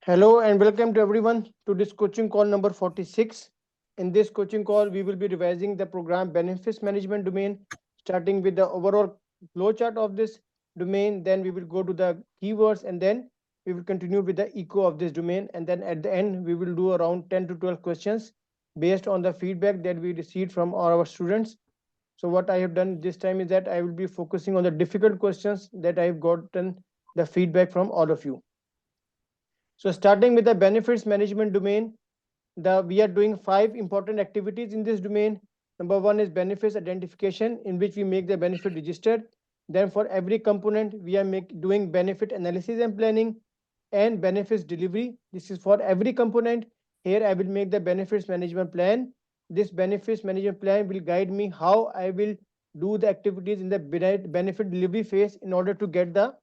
Hello and welcome to everyone to this coaching call number 46. In this coaching call, we will be revising the program benefits management domain, starting with the overall flowchart of this domain. Then we will go to the keywords and then we will continue with the echo of this domain. And then at the end, we will do around 10 to 12 questions based on the feedback that we received from our students. So what I have done this time is that I will be focusing on the difficult questions that I have gotten the feedback from all of you. So starting with the benefits management domain, we are doing 5 important activities in this domain. Number one is benefits identification, in which we make the benefit register. Then for every component, we are doing benefit analysis and planning and benefits delivery. This is for every component. Here I will make the benefits management plan. This benefits management plan will guide me how I will do the activities in the benefit delivery phase in order to get the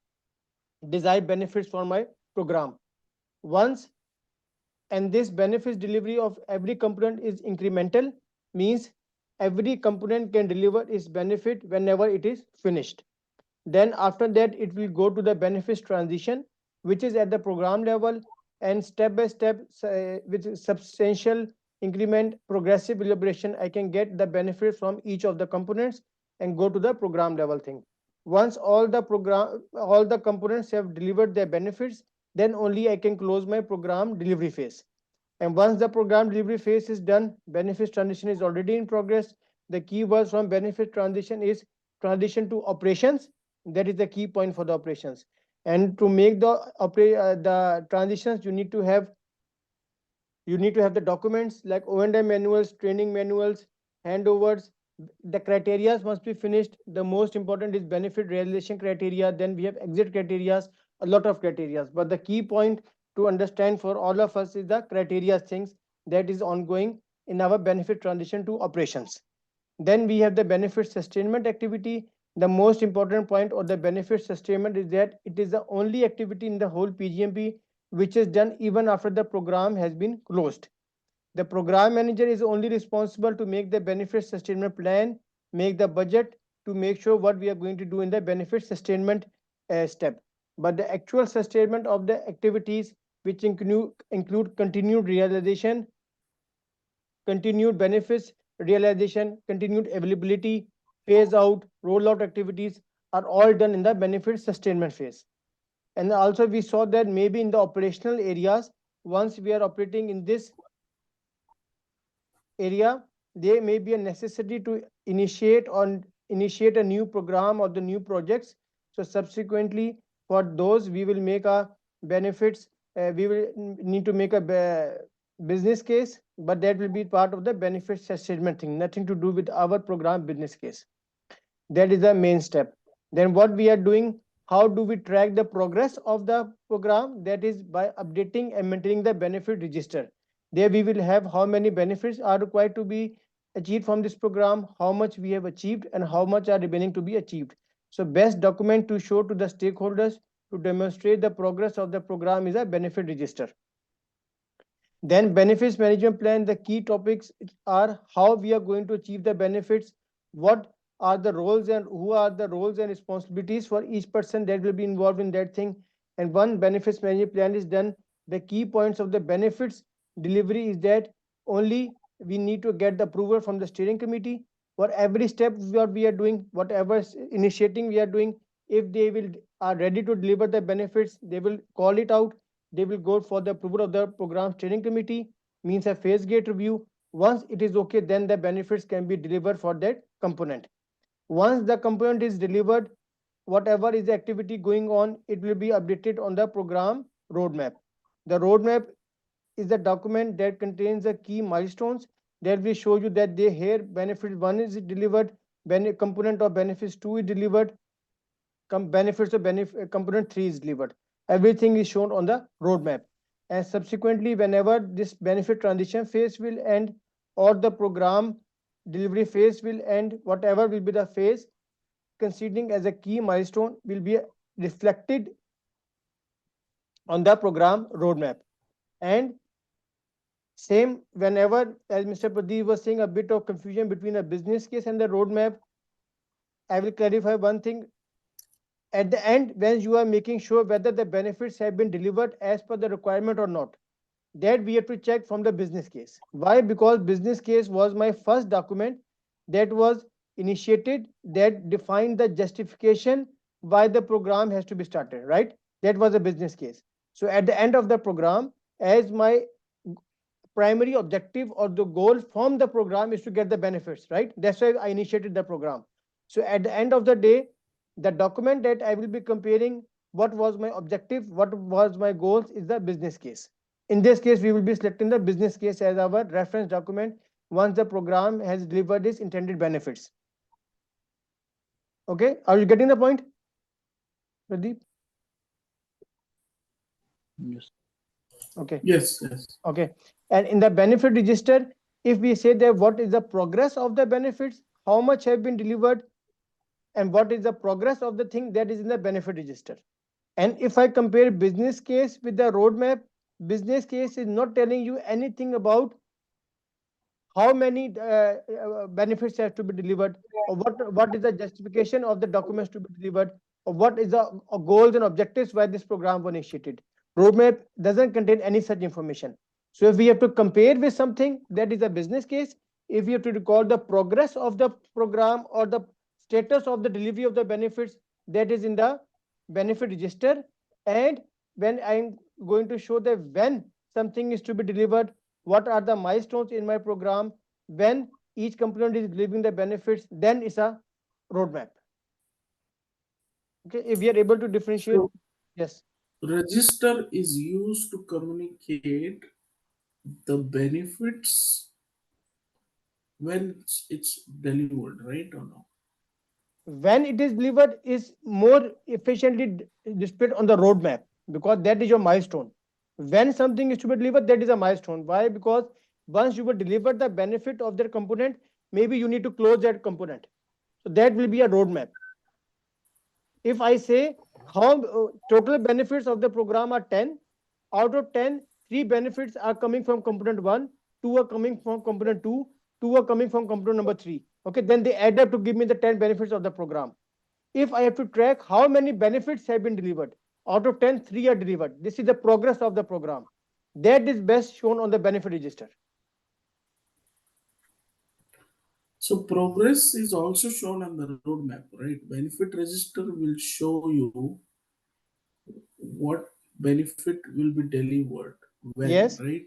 desired benefits for my program. Once and this benefits delivery of every component is incremental, means every component can deliver its benefit whenever it is finished. Then after that it will go to the benefits transition, which is at the program level, and step by step with substantial increment progressive elaboration I can get the benefit from each of the components and go to the program level thing. Once all the components have delivered their benefits, then only I can close my program delivery phase. And once the program delivery phase is done, benefits transition is already in progress. The key words from benefit transition is transition to operations. That is the key point for the operations. And to make the transitions, you need to have the documents like O&M manuals, training manuals, handovers. The criteria must be finished. The most important is benefit realization criteria. Then we have exit criteria, a lot of criteria. But the key point to understand for all of us is the criteria things that is ongoing in our benefit transition to operations. Then we have the benefit sustainment activity. The most important point of the benefit sustainment is that it is the only activity in the whole PgMP which is done even after the program has been closed. The program manager is only responsible to make the benefit sustainment plan, make the budget, to make sure what we are going to do in the benefit sustainment step. But the actual sustainment of the activities, which include continued realization, continued benefits realization, continued availability, phase out, rollout activities, are all done in the benefit sustainment phase. And also we saw that maybe in the operational areas, once we are operating in this area, there may be a necessity to initiate a new program or the new projects. So subsequently, for those, we will make a benefits. We will need to make a business case, but that will be part of the benefits assessment thing, nothing to do with our program business case. That is the main step. Then what we are doing, how do we track the progress of the program? That is by updating and maintaining the benefit register. There we will have how many benefits are required to be achieved from this program, how much we have achieved, and how much are remaining to be achieved. So best document to show to the stakeholders to demonstrate the progress of the program is a benefit register. Then benefits management plan, the key topics are how we are going to achieve the benefits, what are the roles and who are the roles and responsibilities for each person that will be involved in that thing. And one benefits management plan is done, the key points of the benefits delivery is that only we need to get the approval from the steering committee for every step what we are doing, whatever initiating we are doing. If they will are ready to deliver the benefits, they will call it out, they will go for the approval of the program steering committee, means a phase gate review. Once it is okay, then the benefits can be delivered for that component. Once the component is delivered, whatever is the activity going on, it will be updated on the program roadmap. The roadmap is the document that contains the key milestones that will show you that they here benefit 1 is delivered, component of benefits 2 is delivered, benefits of component 3 is delivered. Everything is shown on the roadmap. And subsequently, whenever this benefit transition phase will end or the program delivery phase will end, whatever will be the phase, considering as a key milestone will be reflected on the program roadmap. And same, whenever, as Mr. Pradeep was saying, a bit of confusion between a business case and the roadmap, I will clarify one thing. at the end, when you are making sure whether the benefits have been delivered as per the requirement or not, that we have to check from the business case. Why? Because business case was my first document that was initiated, that defined the justification why the program has to be started, right? That was a business case. So at the end of the program, as my primary objective or the goal from the program is to get the benefits, right? That's why I initiated the program. So at the end of the day, the document that I will be comparing what was my objective, what was my goals is the business case. In this case, we will be selecting the business case as our reference document once the program has delivered its intended benefits. Okay, are you getting the point, Pradeep? Yes. Okay. Yes, yes. Okay. And in the benefit register, if we say that what is the progress of the benefits, how much have been delivered, and what is the progress of the thing, that is in the benefit register. And if I compare business case with the roadmap, business case is not telling you anything about how many benefits have to be delivered, or what is the justification of the documents to be delivered, or what is the goals and objectives why this program was initiated. Roadmap doesn't contain any such information. So if we have to compare with something, that is a business case. If we have to record the progress of the program or the status of the delivery of the benefits, that is in the benefit register. And when I'm going to show that when something is to be delivered, what are the milestones in my program, when each component is delivering the benefits, then it's a roadmap. Okay, if we are able to differentiate. So Yes. register is used to communicate the benefits when it's delivered, right or no? When it is delivered is more efficiently displayed on the roadmap, because that is your milestone. When something is to be delivered, that is a milestone. Why? Because once you will deliver the benefit of that component, maybe you need to close that component. So that will be a roadmap. If I say how total benefits of the program are 10, out of 10, 3 benefits are coming from component 1, 2 are coming from component 2, 2 are coming from component number 3. Okay, then they add up to give me the 10 benefits of the program. If I have to track how many benefits have been delivered, out of 10, 3 are delivered. This is the progress of the program. That is best shown on the benefit register. So progress is also shown on the roadmap, right? Benefit register will show you what benefit will be delivered when, Yes, right?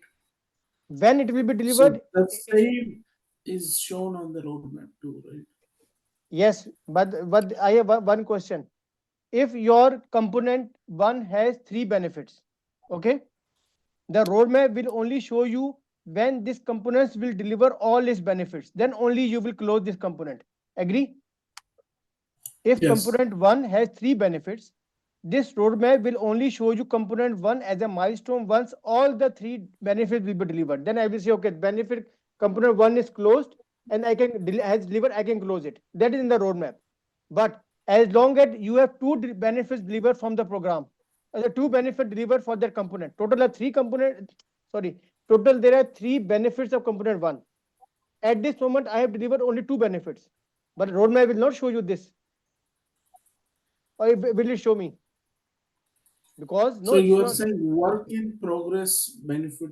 when it will be So delivered. the same is shown on the roadmap too, right? Yes, but I have one question. If your component 1 has 3 benefits, okay, the roadmap will only show you when this components will deliver all its benefits, then only you will close this component. Agree? If Yes. component 1 has 3 benefits, this roadmap will only show you component 1 as a milestone once all the 3 benefits will be delivered. Then I will say, okay, benefit component 1 is closed and I can has delivered, I can close it. That is in the roadmap. But as long as you have 2 benefits delivered from the program, the 2 benefits delivered for that component, total are 3 component, sorry, total there are 3 benefits of component 1. At this moment, I have delivered only 2 benefits, but roadmap will not show you this, or will it show me? Because no, So you it's are not. saying work in progress benefit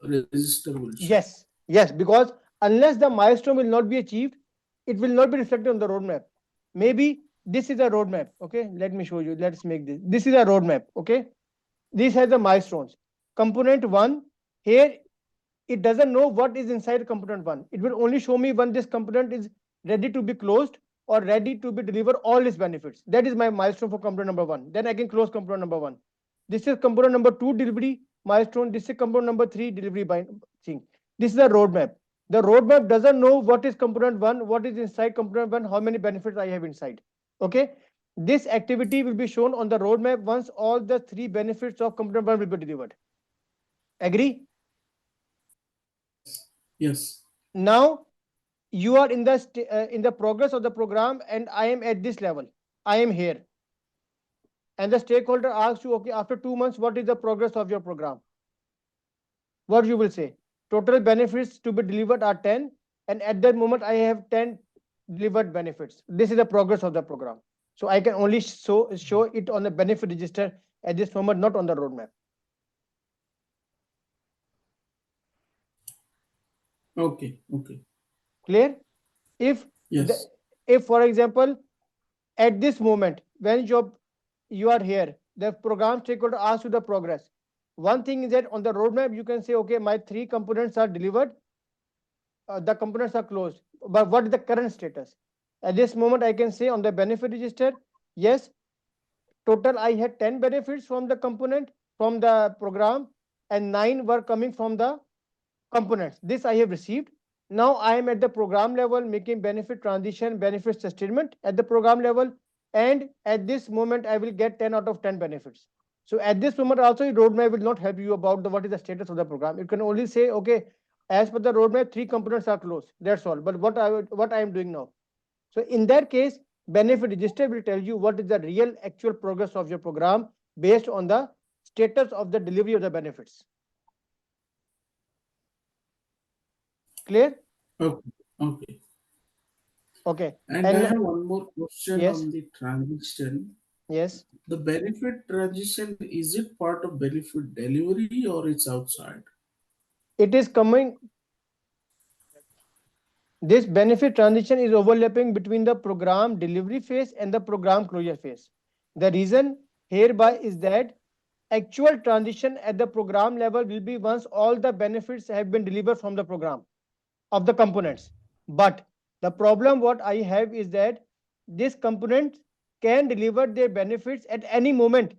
register will show. Yes, yes, because unless the milestone will not be achieved, it will not be reflected on the roadmap. Maybe this is a roadmap. Okay, let me show you. Let's make this. This is a roadmap. Okay, this has the milestones. Component 1 here, it doesn't know what is inside component 1. It will only show me when this component is ready to be closed or ready to be deliver all its benefits. That is my milestone for component number 1. Then I can close component number 1. This is component number 2 delivery milestone. This is component number 3 delivery by thing. This is a roadmap. The roadmap doesn't know what is component 1, what is inside component 1, how many benefits I have inside. Okay, this activity will be shown on the roadmap once all the 3 benefits of component 1 will be delivered. Agree? Yes. Yes. Now you are in the progress of the program, and I am at this level. I am here, and the stakeholder asks you, okay, after 2 months, what is the progress of your program? What you will say? Total benefits to be delivered are 10, and at that moment I have 10 delivered benefits. This is the progress of the program. So I can only show it on the benefit register at this moment, not on the roadmap. Okay, okay. Clear? If the, Yes. if for example, at this moment when you are here, the program stakeholder asks you the progress. One thing is that on the roadmap you can say, okay, my 3 components are delivered, the components are closed, but what is the current status? At this moment I can say on the benefit register, yes, total I had 10 benefits from the component, from the program, and 9 were coming from the components. This I have received. Now I am at the program level making benefit transition, benefit sustainment at the program level, and at this moment I will get 10 out of 10 benefits. So at this moment also roadmap will not help you about what is the status of the program. It can only say, okay, as per the roadmap 3 components are closed, that's all. But what I am doing now? So in that case, benefit register will tell you what is the real actual progress of your program based on the status of the delivery of the benefits. Clear? Okay, okay. Okay. And I And have one more question yes, on the transition. yes, The benefit transition, is it part of benefit delivery or it's outside? it is coming. This benefit transition is overlapping between the program delivery phase and the program closure phase. The reason hereby is that actual transition at the program level will be once all the benefits have been delivered from the program of the components. But the problem what I have is that this component can deliver their benefits at any moment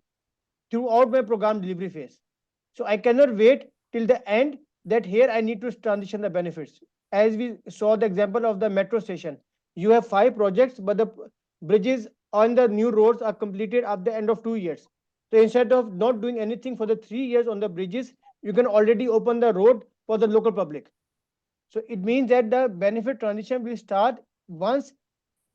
throughout my program delivery phase. So I cannot wait till the end that here I need to transition the benefits. As we saw the example of the metro station, you have 5 projects, but the bridges on the new roads are completed at the end of 2 years. So instead of not doing anything for the 3 years on the bridges, you can already open the road for the local public. So it means that the benefit transition will start once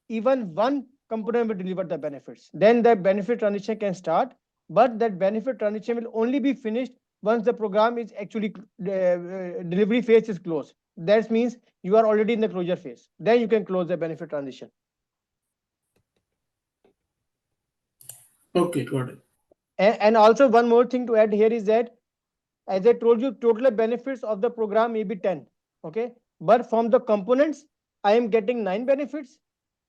even one component will deliver the benefits. Then the benefit transition can start, but that benefit transition will only be finished once the program is actually delivery phase is closed. That means you are already in the closure phase. Then you can close the benefit transition. Okay, got it. And also one more thing to add here is that, as I told you, total benefits of the program may be 10. Okay. But from the components, I am getting 9 benefits,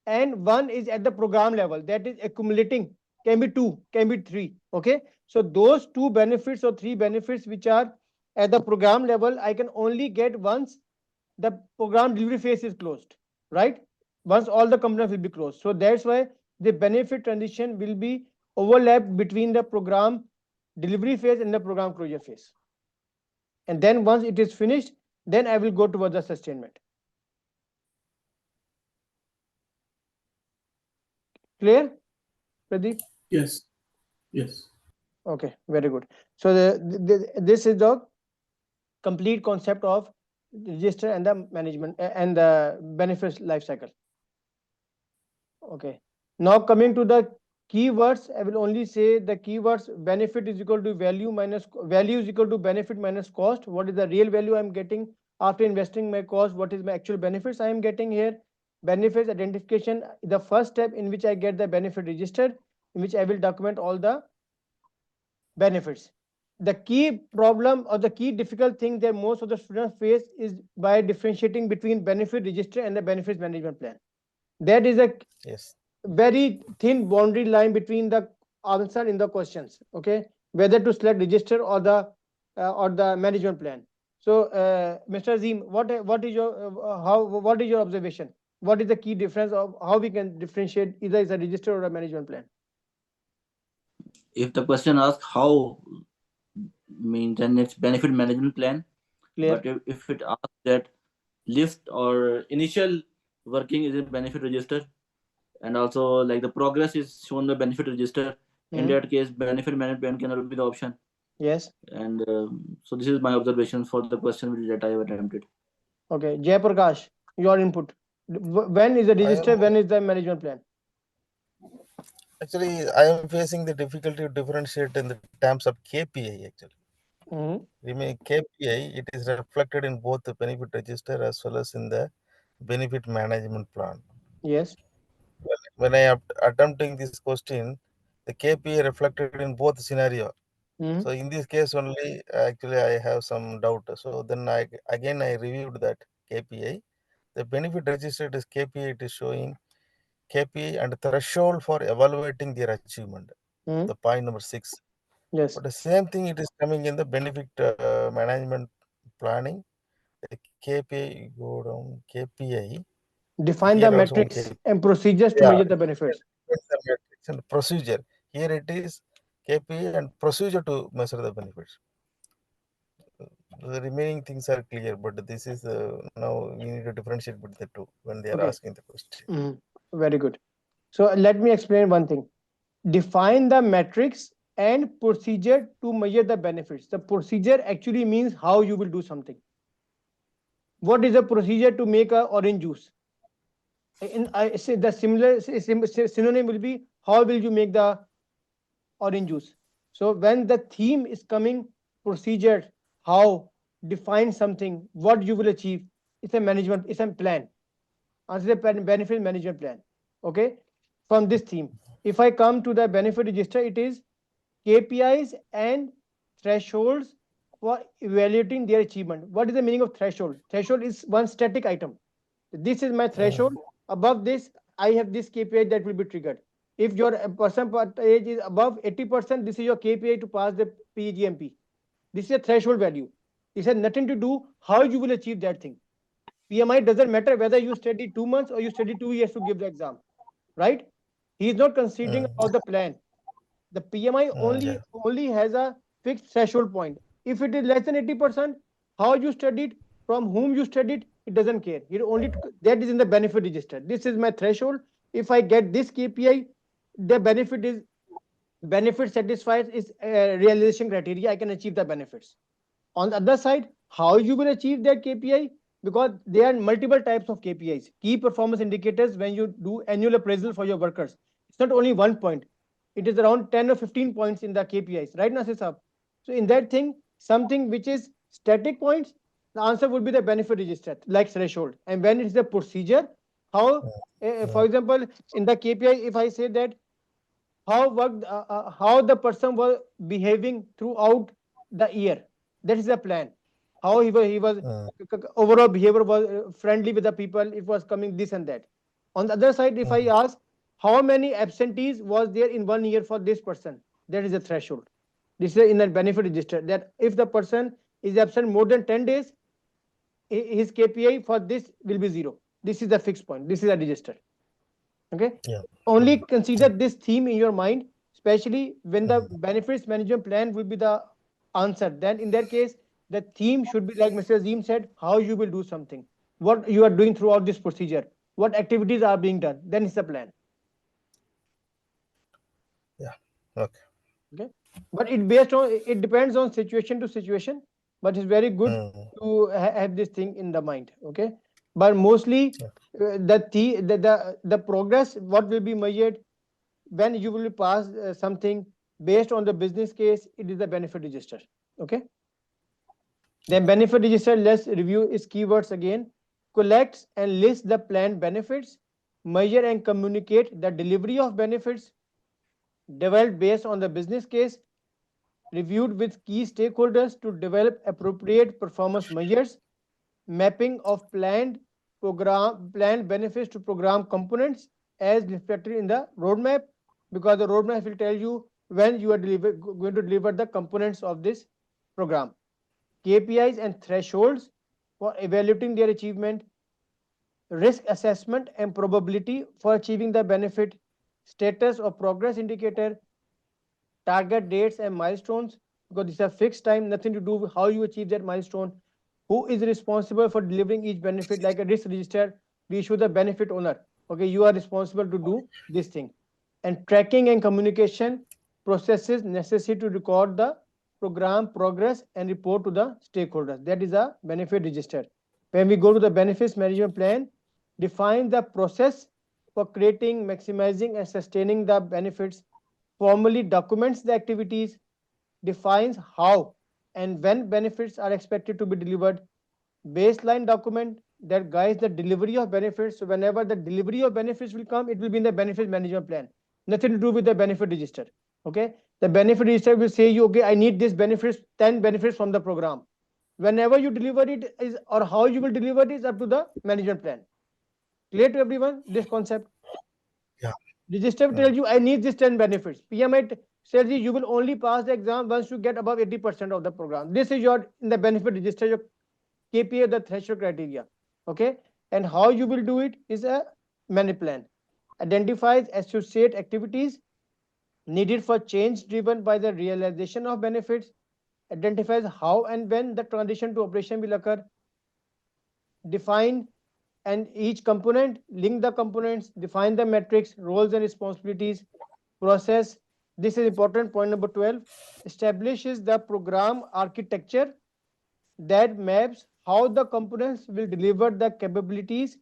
and one is at the program level, that is accumulating, can be 2, can be 3. Okay. So those 2 benefits or 3 benefits which are at the program level, I can only get once the program delivery phase is closed, right? Once all the components will be closed. So that's why the benefit transition will be overlapped between the program delivery phase and the program closure phase. And then once it is finished, then I will go towards the sustainment. Clear, Pradeep? Yes, yes. Okay, very good. So this is the complete concept of register and the management and the benefits life cycle. Okay. Now coming to the keywords, I will only say the keywords: benefit is equal to value minus value is equal to benefit minus cost. What is the real value I'm getting after investing my cost? What is my actual benefits I am getting here? Benefits identification, the first step in which I get the benefit register, in which I will document all the benefits. The key problem or the key difficult thing that most of the students face is by differentiating between benefit register and the benefits management plan. That is a Yes. very thin boundary line between the answer in the questions. Okay, whether to select register or the management plan. So Mr. Azim, what is your how what is your observation? What is the key difference of how we can differentiate either is a register or a management plan? If the question asks how, means then it's benefit management plan. Clear? But if it asks that lift or initial working is a benefit register, and also like the progress is shown the benefit register, in Mhm. that case benefit management plan cannot be the option. Yes. And so this is my observation for the question that I have attempted. Okay, Jayaprakash, your input. When is the I register? am When is the management plan? actually I am facing the difficulty to differentiate in the terms of KPI actually. Mhm. Remain KPI, it is reflected in both the benefit register as well as in the benefit management plan. Yes. when I attempting this question, the KPI reflected in both scenario. So in this case only, actually I have some doubt. So then I reviewed that KPI. The benefit registered is KPI. It is showing KPI and threshold for evaluating their achievement. Hmm. The point number 6. Yes. But the same thing it is coming in the benefit management planning. The KPI go down. KPI Define the here also one metrics KPI. and procedures to Yeah, measure the benefits. the metrics and procedure. Here it is KPI and procedure to measure the benefits. The remaining things are clear, but this is now we need to differentiate between the two when they are Okay. asking the question. Very good. So let me explain one thing. Define the metrics and procedure to measure the benefits. The procedure actually means how you will do something. What is the procedure to make a orange juice? In I say the synonym will be how will you make the orange juice? So when the theme is coming, procedure, how, define something, what you will achieve. It's a management. It's a plan. Answer the benefit management plan. Okay. From this theme, if I come to the benefit register, it is KPIs and thresholds for evaluating their achievement. What is the meaning of threshold? Threshold is one static item. This is my threshold. Above this, I have this KPI that will be triggered. If your percentage is above 80%, this is your KPI to pass the PgMP. This is a threshold value. This has nothing to do how you will achieve that thing. PMI doesn't matter whether you study 2 months or you study 2 years to give the exam, right? He is not considering about the plan. The PMI Yeah. only has a fixed threshold point. If it is less than 80%, how you studied, from whom you studied, it doesn't care. It only that is in the benefit register. This is my threshold. If I get this KPI, the benefit satisfies its realization criteria. I can achieve the benefits. On the other side, how you will achieve that KPI? Because there are multiple types of KPIs, key performance indicators. When you do annual appraisal for your workers, it's not only 1 point, it is around 10 or 15 points in the KPIs, right, Nasir Saab? So in that thing, something which is static points, the answer would be the benefit register, like threshold. And when it's the procedure, how, for example, in the KPI, if I say that how the person was behaving throughout the year, that is the plan. How he was overall behavior was friendly with the people, it was coming this and that. On the other side, if I ask how many absentees was there in 1 year for this person, that is a threshold. This is in the benefit register, that if the person is absent more than 10 days, his KPI for this will be 0. This is the fixed point, this is a register. Okay. Yeah. Only consider this theme in your mind, especially when the benefits management plan will be the answer. Then in that case, the theme should be like Mr. Azim said, how you will do something, what you are doing throughout this procedure, what activities are being done, then it's the plan. Yeah. Okay. Okay. But it depends on situation to situation, but it's very good to have this thing in the mind. Okay. But mostly the progress, what will be measured when you will pass something based on the business case, it is the benefit register. Okay. Then benefit register, let's review its keywords again. Collects and lists the planned benefits, measure and communicate the delivery of benefits, developed based on the business case, reviewed with key stakeholders to develop appropriate performance measures, mapping of planned benefits to program components as reflected in the roadmap, because the roadmap will tell you when you are going to deliver the components of this program. KPIs and thresholds for evaluating their achievement, risk assessment and probability for achieving the benefit, status or progress indicator, target dates and milestones, because these are fixed time, nothing to do with how you achieve that milestone. Who is responsible for delivering each benefit? Like a risk register, we issue the benefit owner. Okay, you are responsible to do this thing. And tracking and communication processes necessary to record the program progress and report to the stakeholders. That is a benefit register. When we go to the benefits management plan, define the process for creating, maximizing, and sustaining the benefits, formally documents the activities, defines how and when benefits are expected to be delivered, baseline document that, guys, the delivery of benefits, so whenever the delivery of benefits will come, it will be in the benefit management plan. Nothing to do with the benefit register. Okay. The benefit register will say you, okay, I need this benefits, 10 benefits from the program. Whenever you deliver it is, or how you will deliver it is up to the management plan. Clear to everyone this concept? Yeah. Register will tell you I need this 10 benefits. PMI tells you will only pass the exam once you get above 80% of the program. This is your, in the benefit register, your KPI, the threshold criteria. Okay. And how you will do it is a many plan. Identifies associate activities needed for change driven by the realization of benefits. Identifies how and when the transition to operation will occur. Define and each component, link the components, define the metrics, roles and responsibilities. Process, this is important, point number 12, establishes the program architecture that maps how the components will deliver the capabilities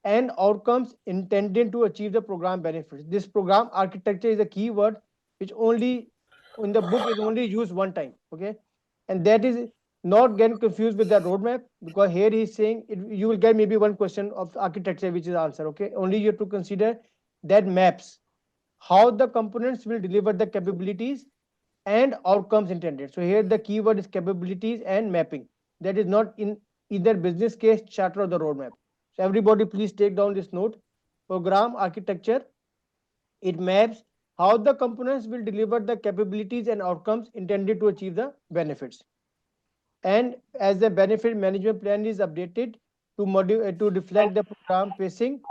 and outcomes intended to achieve the program benefits. This program architecture is a key word which only in the book is only used one time. Okay. And that is not getting confused with the roadmap, because here he is saying it, you will get maybe one question of architecture which is answer. Okay. Only you have to consider that maps how the components will deliver the capabilities and outcomes intended. So here the keyword is capabilities and mapping. That is not in either business case, charter or the roadmap. So everybody please take down this note. Program architecture, it maps how the components will deliver the capabilities and outcomes intended to achieve the benefits. And as the benefit management plan is updated to reflect the program pacing,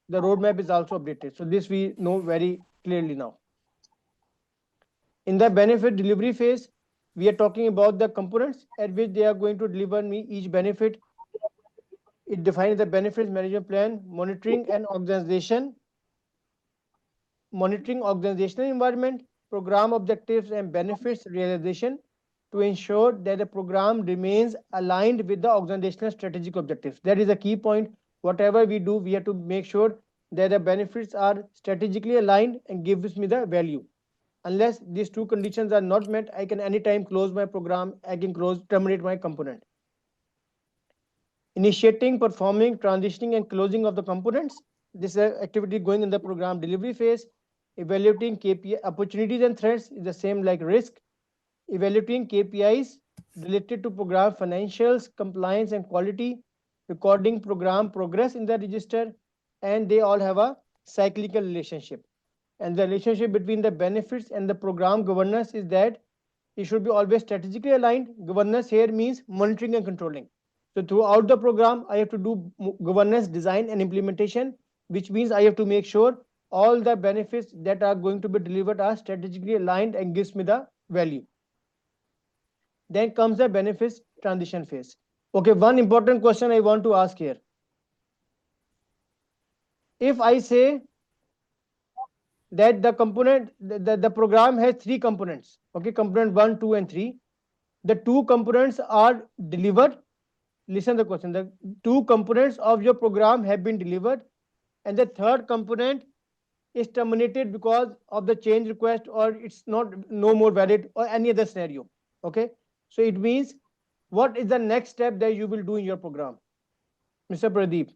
the roadmap is also updated. So this we know very clearly now. In the benefit delivery phase, we are talking about the components at which they are going to deliver me each benefit. It defines the benefits management plan, monitoring organizational environment, program objectives and benefits realization to ensure that the program remains aligned with the organizational strategic objectives. That is a key point. Whatever we do, we have to make sure that the benefits are strategically aligned and gives me the value. Unless these two conditions are not met, I can anytime close my program, I can terminate my component. Initiating, performing, transitioning and closing of the components. This is an activity going in the program delivery phase. Evaluating KPI opportunities and threats is the same like risk. Evaluating KPIs related to program financials, compliance and quality. Recording program progress in the register, and they all have a cyclical relationship. And the relationship between the benefits and the program governance is that it should be always strategically aligned. Governance here means monitoring and controlling. So throughout the program, I have to do governance design and implementation, which means I have to make sure all the benefits that are going to be delivered are strategically aligned and gives me the value. Then comes the benefits transition phase. Okay, one important question I want to ask here. If I say that the component, the program has three components, okay, component 1, 2 and 3. The two components are delivered. Listen the question. The two components of your program have been delivered, and the third component is terminated because of the change request, or it's not no more valid, or any other scenario. Okay. So it means what is the next step that you will do in your program? Mr. Pradeep.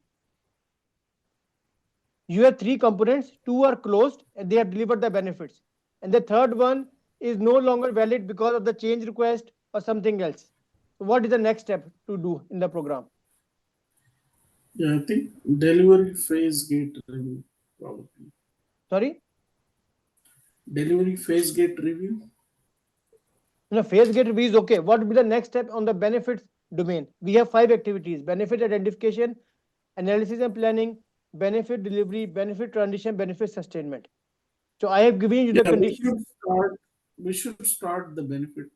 You have three components, two are closed and they have delivered the benefits. And the third one is no longer valid because of the change request or something else. So what is the next step to do in the program? Yeah, I think delivery phase gate review, probably. Sorry? Delivery phase gate review. No, phase gate review is okay. What will be the next step on the benefits domain? We have 5 activities: benefit identification, analysis and planning, benefit delivery, benefit transition, benefit sustainment. So I have given you the Yeah, condition. we should start the benefit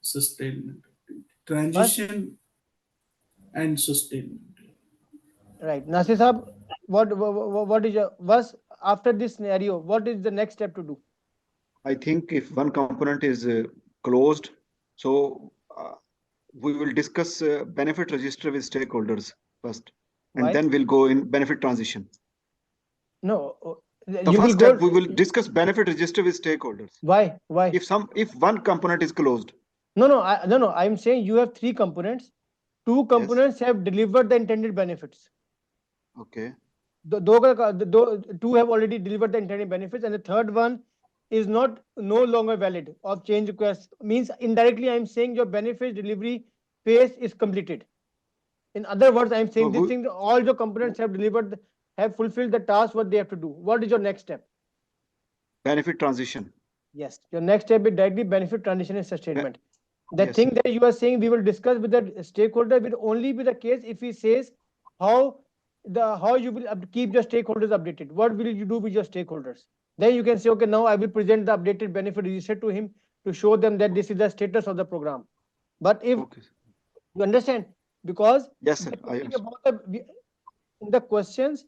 sustainment activity. First, Transition and sustainment. right. Nasir Saab, what is your was after this scenario? What is the next step to do? I think if one component is closed, so we will discuss benefit register with stakeholders first, and Why? then we'll go in benefit transition. No, The you will first go. step we will discuss benefit register with stakeholders. Why? Why? If one component is closed. No. I'm saying you have 3 components. two Yes. components have delivered the intended benefits. Okay. Two have already delivered the intended benefits, and the third one is not no longer valid of change request. Means indirectly, I am saying your benefit delivery phase is completed. In other words, I am So saying this thing: all your components have delivered, have fulfilled the task what they have to do. What is your next step? benefit transition. Yes, your next step is directly benefit transition and sustainment. The Yes. thing that you are saying we will discuss with the stakeholder will only be the case if he says how how you will keep your stakeholders updated. What will you do with your stakeholders? Then you can say, okay, now I will present the updated benefit register to him to show them that this is the status of the program. But if Okay. you understand, because Yes, we sir. are I talking understand. about in the questions,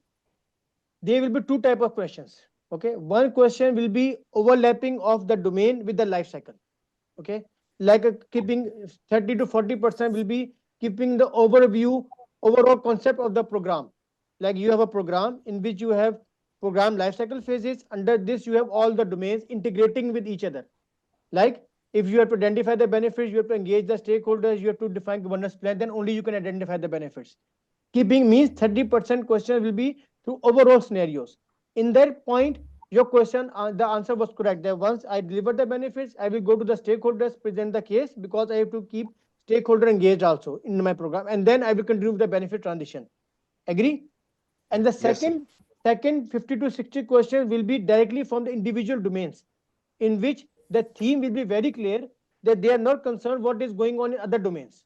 there will be two type of questions. Okay, one question will be overlapping of the domain with the life cycle. Okay, like keeping 30 to 40% will be keeping the overview overall concept of the program. Like you have a program in which you have program lifecycle phases. Under this you have all the domains integrating with each other. Like if you have to identify the benefits, you have to engage the stakeholders, you have to define governance plan, then only you can identify the benefits. Keeping means 30% question will be through overall scenarios. In that point, your question, the answer was correct. That once I deliver the benefits, I will go to the stakeholders, present the case, because I have to keep stakeholder engaged also in my program, and then I will continue the benefit transition. Agree? And the Yes, sir. second 50 to 60 questions will be directly from the individual domains, in which the theme will be very clear that they are not concerned what is going on in other domains,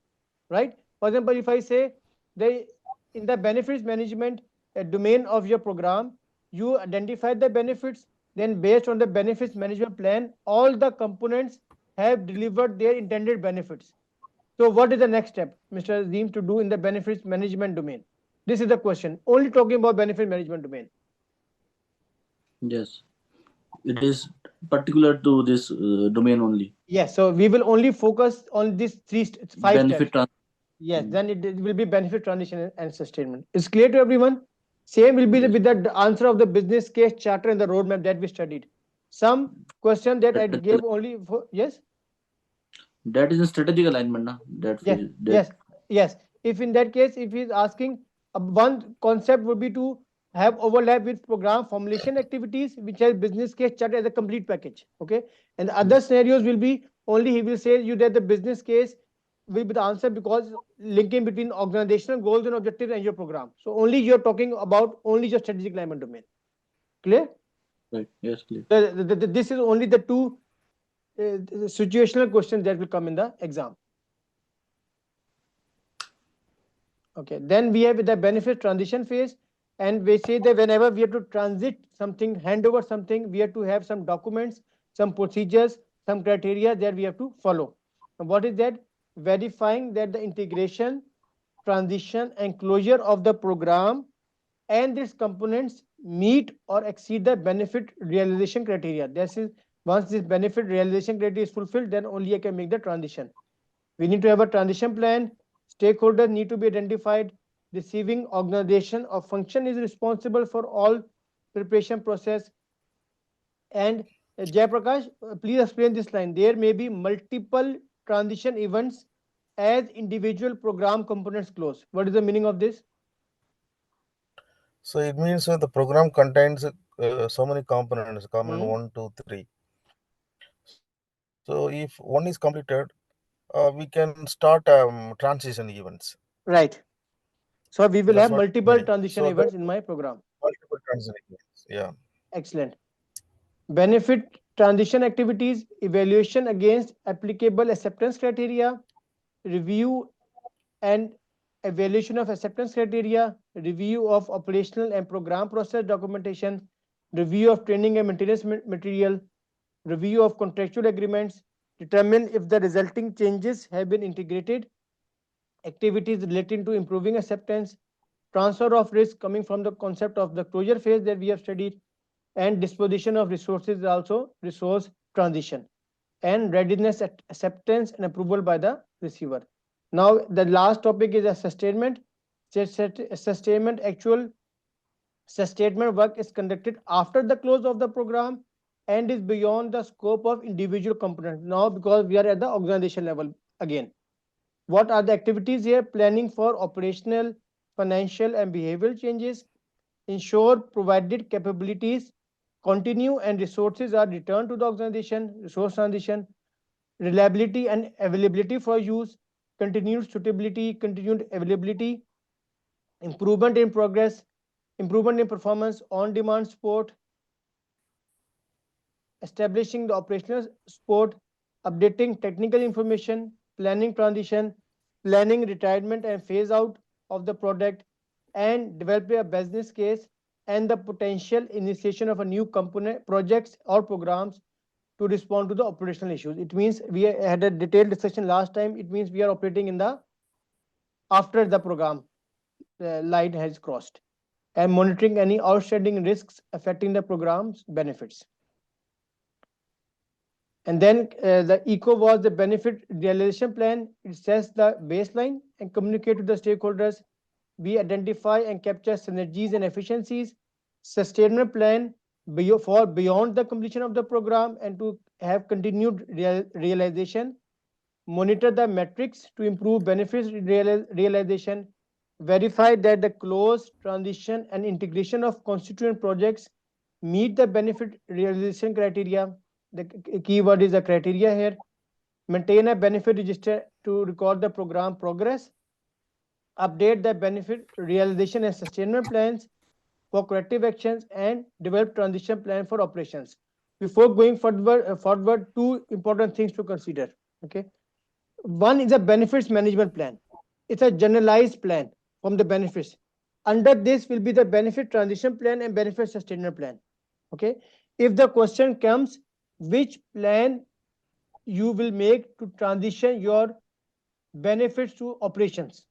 right? For example, if I say the in the benefits management domain of your program, you identify the benefits, then based on the benefits management plan, all the components have delivered their intended benefits. So what is the next step, Mr. Azim, to do in the benefits management domain? This is the question. Only talking about benefit management domain. Yes, it is particular to this domain only. Yes. So we will only focus on these five steps. Benefit trans. Yes. Then it will be benefit transition and sustainment. It's clear to everyone. Same will be Yes, with the answer of the business case charter and the roadmap that we studied. Some question that I strategic, gave only for yes. that is a strategic alignment, na? That Yes, phase, that yes, yes. If in that case, if he's asking, one concept would be to have overlap with program formulation activities, which has business case chart as a complete package. Okay, and the other scenarios will be only he will say you that the business case will be the answer because linking between organizational goals and objectives and your program. So only you're talking about only your strategic alignment domain. Clear? right. Yes, clear. This is only the two situational questions that will come in the exam. Okay, then we have the benefit transition phase, and we say that whenever we have to transit something, hand over something, we have to have some documents, some procedures, some criteria that we have to follow. And what is that? Verifying that the integration, transition, and closure of the program and its components meet or exceed the benefit realization criteria. This is once this benefit realization criteria is fulfilled, then only I can make the transition. We need to have a transition plan. Stakeholders need to be identified. Receiving organization or function is responsible for all preparation process. And Jayaprakash, please explain this line. There may be multiple transition events as individual program components close. What is the meaning of this? So it means the program contains so many components, component Hmm? 1, 2, 3. So if one is completed, we can start transition events. Right. So we will That's have what it multiple means. transition So there events in are my program. multiple transition events. Yeah. Excellent. Benefit transition activities, evaluation against applicable acceptance criteria, review and evaluation of acceptance criteria, review of operational and program process documentation, review of training and maintenance material, review of contractual agreements, determine if the resulting changes have been integrated, activities relating to improving acceptance, transfer of risk coming from the concept of the closure phase that we have studied, and disposition of resources, also resource transition, and readiness acceptance and approval by the receiver. Now the last topic is a sustainment. Sustainment, actual sustainment work is conducted after the close of the program and is beyond the scope of individual components. Now because we are at the organization level again. What are the activities here? Planning for operational, financial, and behavioral changes. Ensure provided capabilities continue and resources are returned to the organization. Resource transition. Reliability and availability for use. Continued suitability, continued availability. Improvement in progress. Improvement in performance. On-demand support. Establishing the operational support, updating technical information, planning transition, planning retirement and phase out of the product, and developing a business case and the potential initiation of a new component projects or programs to respond to the operational issues. It means we had a detailed discussion last time. It means we are operating in the after the program line has crossed, and monitoring any outstanding risks affecting the program's benefits. And then the ECO was the benefit realization plan. It sets the baseline and communicate to the stakeholders. We identify and capture synergies and efficiencies. Sustainable plan for beyond the completion of the program and to have continued realization. Monitor the metrics to improve benefits realization. Verify that the close transition and integration of constituent projects meet the benefit realization criteria. The keyword is the criteria here. Maintain a benefit register to record the program progress. Update the benefit realization and sustainment plans for corrective actions and develop transition plan for operations. Before going forward, two important things to consider. Okay, one is a benefits management plan. It's a generalized plan from the benefits. Under this will be the benefit transition plan and benefit sustainment plan. Okay, if the question comes, which plan you will make to transition your benefits to operations,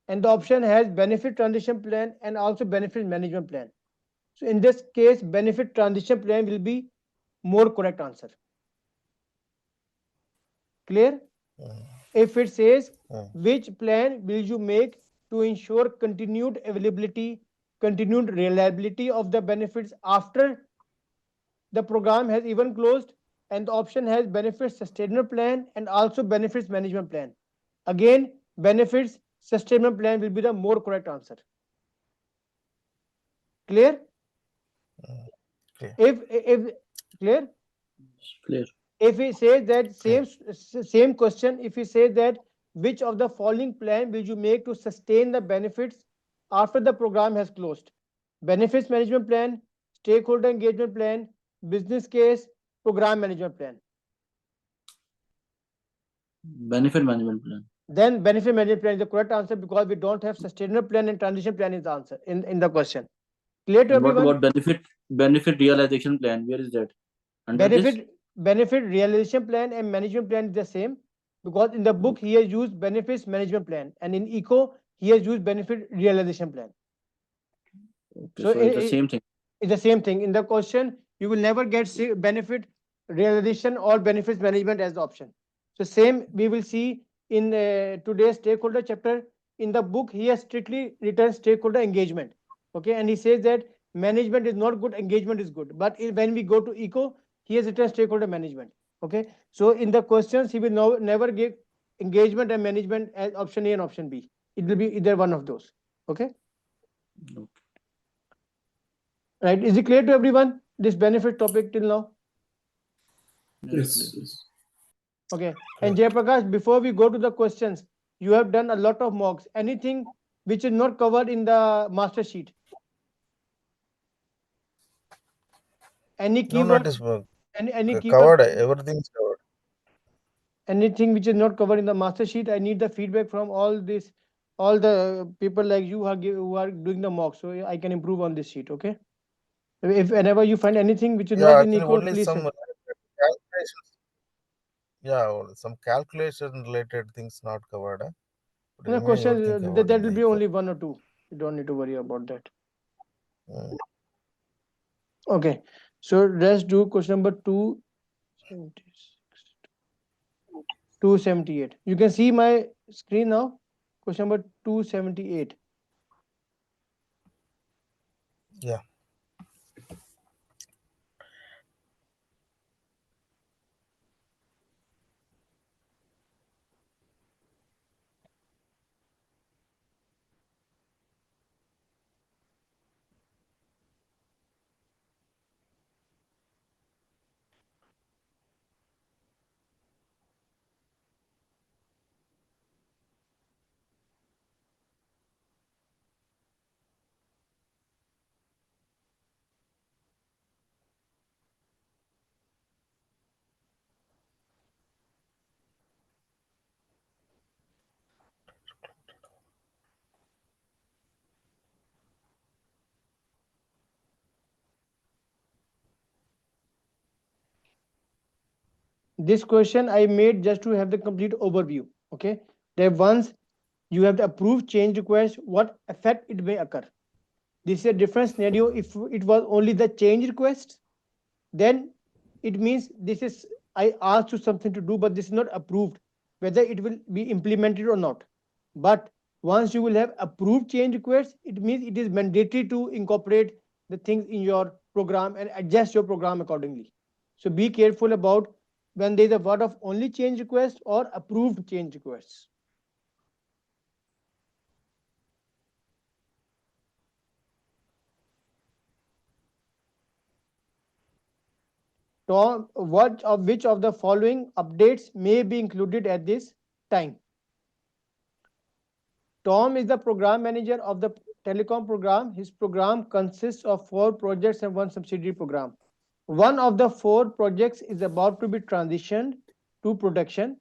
and the option has benefit transition plan and also benefit management plan. So in this case, benefit transition plan will be more correct answer. Clear? If it says which plan will you make to ensure continued availability, continued reliability of the benefits after the program has even closed, and the option has benefits sustainment plan and also benefits management plan. Again, benefits sustainment plan will be the more correct answer. Clear? Clear. If clear? Clear. If we say that same question, if we say that which of the following plan will you make to sustain the benefits after the program has closed? Benefits management plan, stakeholder engagement plan, business case, program management plan. Benefit management plan. Then benefit management plan is the correct answer because we don't have sustainable plan and transition plan is the answer in the question. Clear to everyone? What about benefit realization plan? Where is that? Under benefit realization plan and management plan is the same, because in the book he has used benefits management plan and in ECO he has used benefit realization plan. Okay, so it's the same thing. It's the same thing. In the question, you will never get benefit realization or benefits management as the option. So same we will see in today's stakeholder chapter. In the book, he has strictly written stakeholder engagement. Okay, and he says that management is not good, engagement is good. But when we go to ECO, he has written stakeholder management. Okay, so in the questions, he will never give engagement and management as option A and option B. It will be either one of those. Okay. Right, is it clear to everyone, this benefit topic till now? Yes. Okay, and Jayaprakash, before we go to the questions, you have done a lot of mocks. Anything which is not covered in the master sheet? Any keyword? Any keyword? Covered, everything is covered. Anything which is not covered in the master sheet, I need the feedback from all the people like you who are doing the mock, so I can improve on this sheet. Okay. If whenever you find anything which is not in equal, please some calculations. Yeah, some calculation related things not covered. No question, that will be only one or two. You don't need to worry about that. Okay, so let's do question number 278. You can see my screen now. Question number 278. Yeah. This question I made just to have the complete overview. Okay, that once you have the approved change request, what effect it may occur. This is a different scenario. If it was only the change request, then it means this is, I asked you something to do, but this is not approved, whether it will be implemented or not. But once you will have approved change requests, it means it is mandatory to incorporate the things in your program and adjust your program accordingly. So be careful about when there is a word of only change request or approved change requests. Tom, what of which of the following updates may be included at this time? Tom is the program manager of the telecom program. His program consists of 4 projects and 1 subsidiary program. One of the 4 projects is about to be transitioned to production.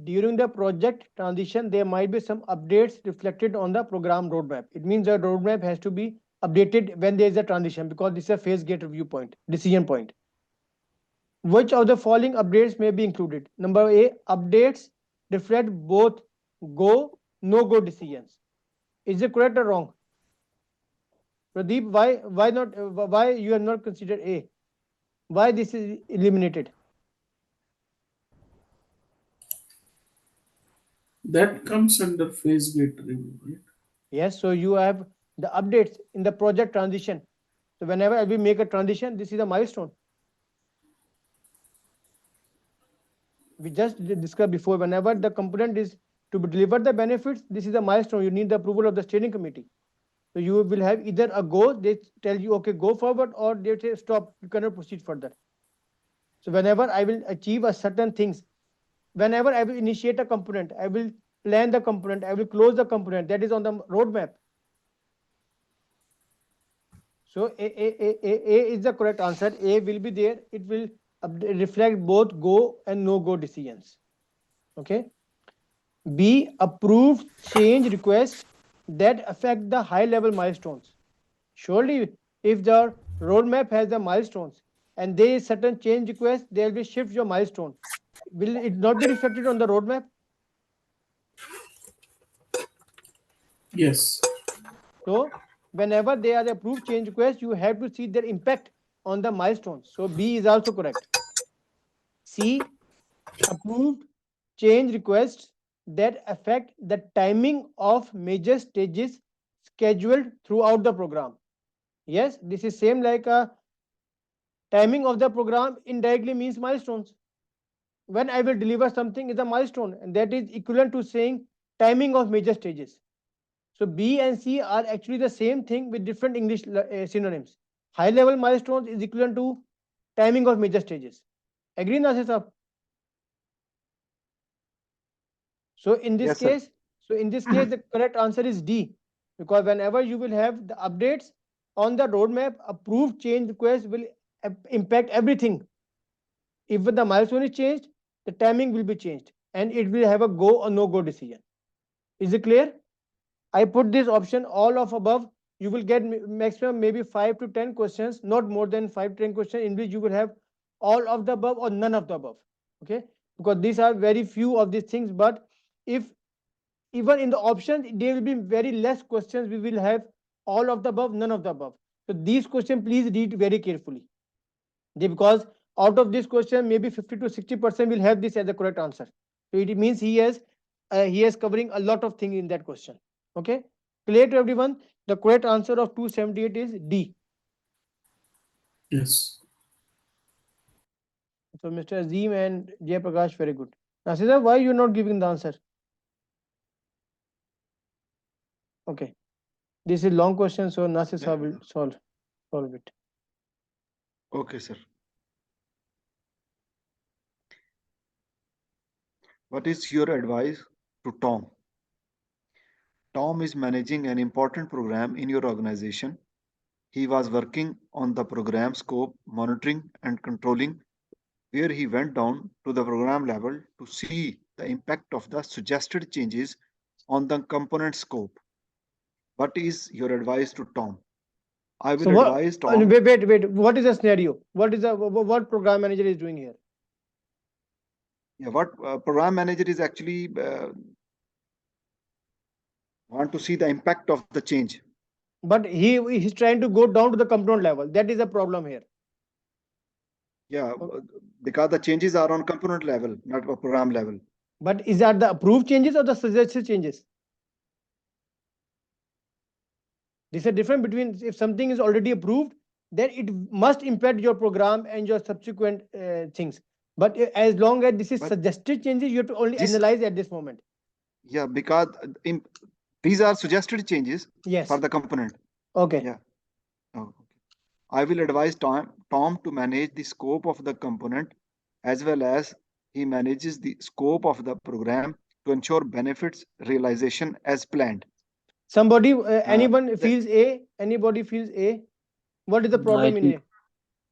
During the project transition, there might be some updates reflected on the program roadmap. It means the roadmap has to be updated when there is a transition, because this is a phase gate review point, decision point. Which of the following updates may be included? Number A, updates reflect both go, no-go decisions. Is it correct or wrong? Pradeep, why not? Why you have not considered A? Why this is eliminated? That comes under phase gate review, right? Yes, so you have the updates in the project transition. So whenever we make a transition, this is a milestone. We just discussed before, whenever the component is to deliver the benefits, this is a milestone. You need the approval of the steering committee. So you will have either a go, they tell you, okay, go forward, or they say, stop, you cannot proceed further. So whenever I will achieve a certain things, whenever I will initiate a component, I will plan the component, I will close the component, that is on the roadmap. So A is the correct answer. A will be there. It will reflect both go and no go decisions. Okay. B, approved change requests that affect the high level milestones. Surely, if the roadmap has the milestones and there is certain change request, there will be shift your milestone. Will it not be reflected on the roadmap? Yes. So, whenever they are approved change requests, you have to see their impact on the milestones. So, B is also correct. C, approved change requests that affect the timing of major stages scheduled throughout the program. Yes, this is same like a timing of the program indirectly means milestones. When I will deliver something is a milestone, and that is equivalent to saying timing of major stages. So B and C are actually the same thing with different English synonyms. High level milestones is equivalent to timing of major stages. Agree, Nasir sir? So in this Yes, sir. case, the correct answer is D, because whenever you will have the updates on the roadmap, approved change requests will impact everything. If the milestone is changed, the timing will be changed, and it will have a go or no go decision. Is it clear? I put this option all of above. You will get maximum maybe 5 to 10 questions, not more than 5 to 10 questions, in which you will have all of the above or none of the above. Okay, because these are very few of these things. But if even in the options there will be very less questions, we will have all of the above, none of the above. So these questions please read very carefully, because out of this question maybe 50 to 60% will have this as the correct answer. So it means he has covering a lot of things in that question. Okay, clear to everyone? The correct answer of 278 is D. Yes. So Mr. Azim and Jay Prakash, very good. Nasir, why you are not giving the answer? Okay, this is long question, so Nasir sir will solve it. Okay, sir. What is your advice to Tom? Tom is managing an important program in your organization. He was working on the program scope, monitoring, and controlling, where he went down to the program level to see the impact of the suggested changes on the component scope. What is your advice to Tom? I So will advise Tom. wait. What is the scenario? What is the what program manager is doing here? Yeah, what program manager is actually want to see the impact of the change. But he's trying to go down to the component level. That is a problem here. Yeah, because the changes are on component level, not a program level. But is that the approved changes or the suggested changes? There's a difference between if something is already approved, then it must impact your program and your subsequent things. But as long as this is But suggested changes, you have to only this, analyze at this moment. yeah, because these are suggested changes Yes. for the component. Okay. Yeah. Oh, okay. I will advise Tom to manage the scope of the component as well as he manages the scope of the program to ensure benefits realization as planned. Somebody, Uh, anyone the- feels A? Anybody feels A? What is the I problem in think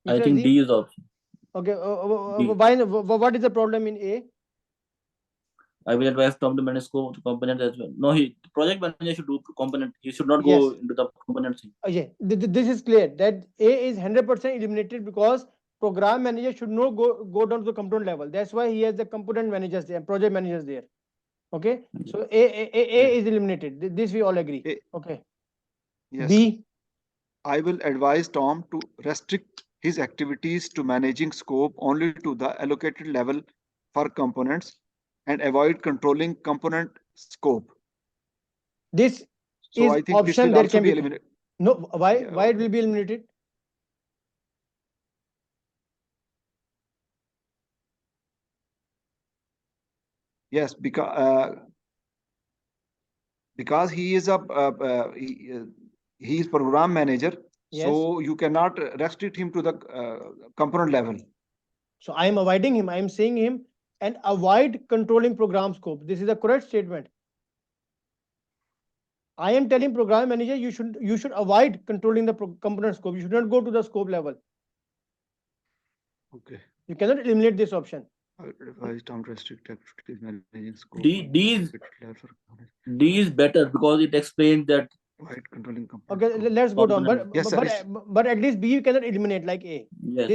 A? I Mr. think Z? D is option. Okay. D. Why? What is the problem in A? I will advise Tom to manage scope to component as well. No, he project manager should do component. He should not go Yes. into the component thing. Yeah. This is clear that A is 100% eliminated because program manager should not go down to the component level. That's why he has the component managers there, project managers there. Okay. So A yeah. is eliminated. This we all agree. Eh, Okay. yes, B. I will advise Tom to restrict his activities to managing scope only to the allocated level for components and avoid controlling component scope. This So is I think this option will that also can be be eliminated. no. Why? Yeah, Why it will be eliminated? yes, because he is he is program manager, Yes. so you cannot restrict him to the component level. So I am avoiding him. I am saying him and avoid controlling program scope. This is a correct statement. I am telling program manager you should avoid controlling the component scope. You should not go to the scope level. Okay. You cannot eliminate this option. I would advise Tom to restrict activities managing scope D on D is allocated level for components. D is better because it explains that Avoid controlling Okay, component scope. let's go down. component. Yes, sir. But at least B you cannot eliminate like A. Yes.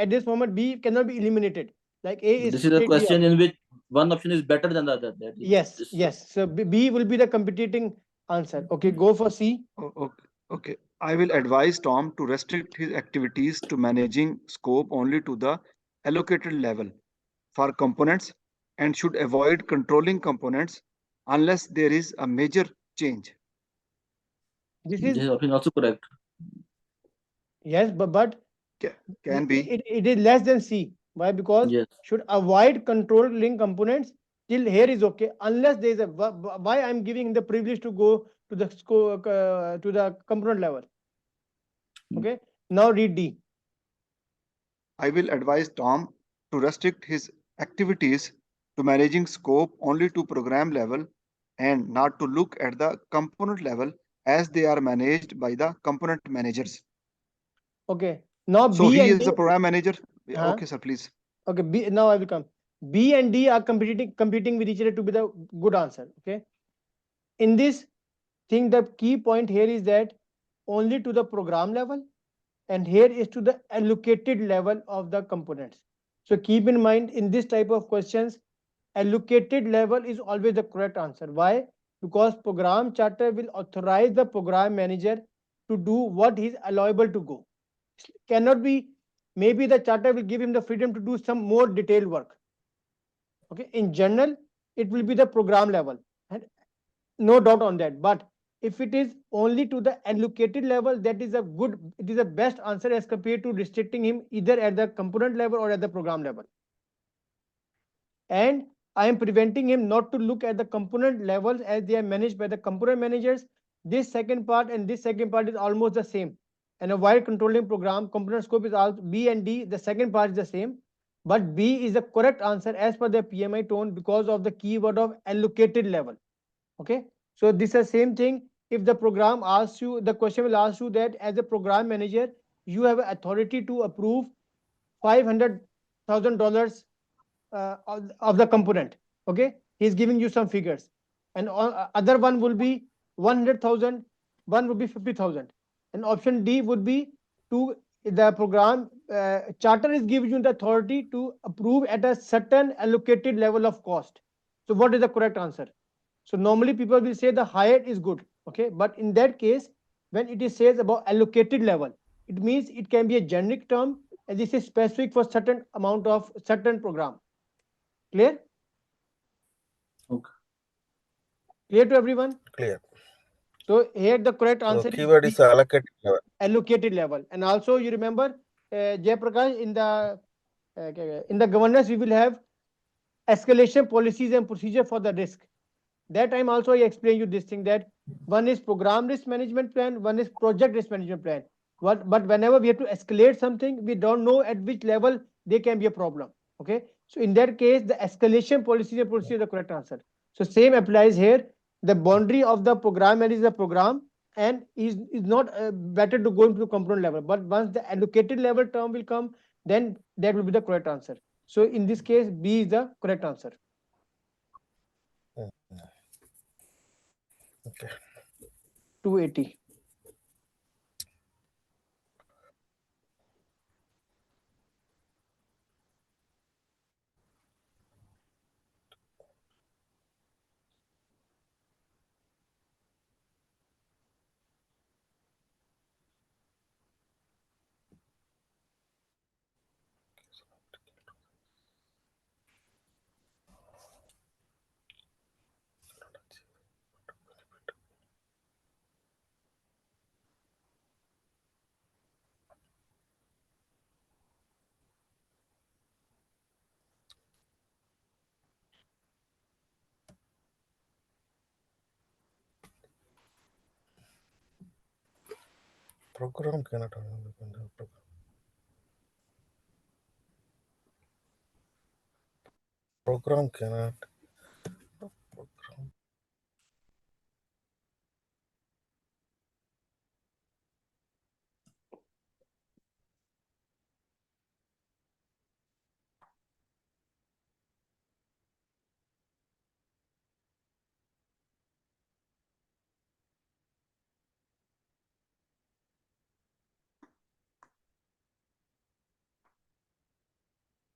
At this moment B cannot be eliminated. Like A is This is a straightly up. question in which one option is better than the other. That is Yes, this. yes. So B will be the competing answer. Okay, go for C. Okay. Okay. I will advise Tom to restrict his activities to managing scope only to the allocated level for components and should avoid controlling components unless there is a major change. This This is option also correct. yes, but Can be. it is less than C. Why? Because Yes. should avoid controlling components till here is okay. Unless there is a why I'm giving the privilege to go to the to the component level. Okay. Now read D. I will advise Tom to restrict his activities to managing scope only to program level and not to look at the component level as they are managed by the component managers. Okay. Now So B he and is D. a program manager. Huh? Okay, sir, please. Okay. B. Now I will come. B and D are competing with each other to be the good answer. Okay. In this thing, the key point here is that only to the program level, and here is to the allocated level of the components. So keep in mind in this type of questions, allocated level is always the correct answer. Why? Because program charter will authorize the program manager to do what he is allowable to go. Cannot be, maybe the charter will give him the freedom to do some more detailed work. Okay, in general, it will be the program level, and no doubt on that. But if it is only to the allocated level, that is a good, it is the best answer as compared to restricting him either at the component level or at the program level. And I am preventing him not to look at the component levels as they are managed by the component managers. This second part and this second part is almost the same. And while controlling program, component scope is also B and D. The second part is the same, but B is the correct answer as per the PMI tone because of the keyword of allocated level. Okay, so this is the same thing. If the program asks you, the question will ask you that as a program manager, you have authority to approve $500,000 of the component. Okay, he's giving you some figures, and other one will be 100,000, one would be 50,000, and option D would be to the program charter is giving you the authority to approve at a certain allocated level of cost. So what is the correct answer? So normally people will say the higher is good, okay, but in that case, when it is says about allocated level, it means it can be a generic term, and this is specific for certain amount of certain program. Clear? Okay. Clear to everyone? Clear. So here the correct So answer keyword is allocated level. allocated level. And also you remember, Jay Prakash, in the governance we will have escalation policies and procedure for the risk. That time also I explain you this thing, that one is program risk management plan, one is project risk management plan. But whenever we have to escalate something, we don't know at which level there can be a problem. Okay, so in that case, the escalation policy is the correct answer. So same applies here. The boundary of the program is the program, and is not better to go into component level. But once the allocated level term will come, then that will be the correct answer. So in this case, B is the correct answer. Okay. 280. Program cannot. Program cannot. Program.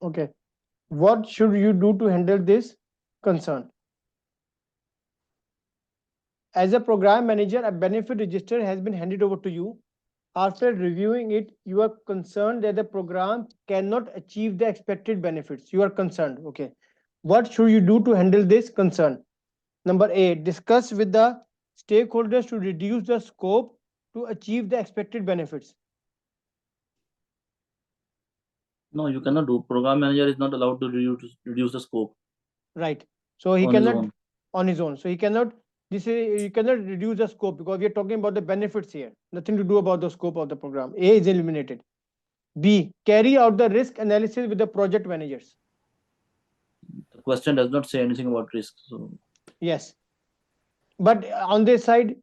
Okay. What should you do to handle this concern? As a program manager, a benefit register has been handed over to you. After reviewing it, you are concerned that the program cannot achieve the expected benefits. You are concerned. Okay. What should you do to handle this concern? Number A, discuss with the stakeholders to reduce the scope to achieve the expected benefits. No, you cannot do. Program manager is not allowed to reduce the scope Right. So he on his cannot own. on his own. So he cannot, this is, you cannot reduce the scope because we are talking about the benefits here. Nothing to do about the scope of the program. A is eliminated. B, carry out the risk analysis with the project managers. The question does not say anything about risk. So Yes. But on this side,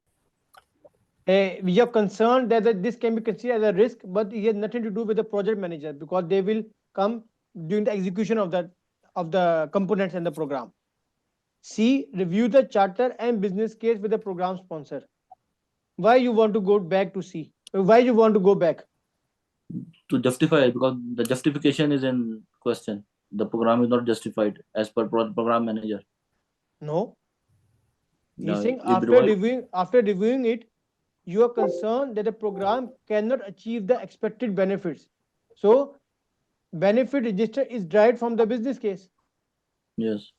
we are concerned that this can be considered as a risk, but it has nothing to do with the project manager because they will come during the execution of the components and the program. C, review the charter and business case with the program sponsor. Why you want to go back to C? Why you want to go back? to justify, because the justification is in question. The program is not justified as per program manager. No. He's Now, saying if the after reviewing it, you are concerned that the program cannot achieve the expected benefits. So benefit register is derived from the business case. yes,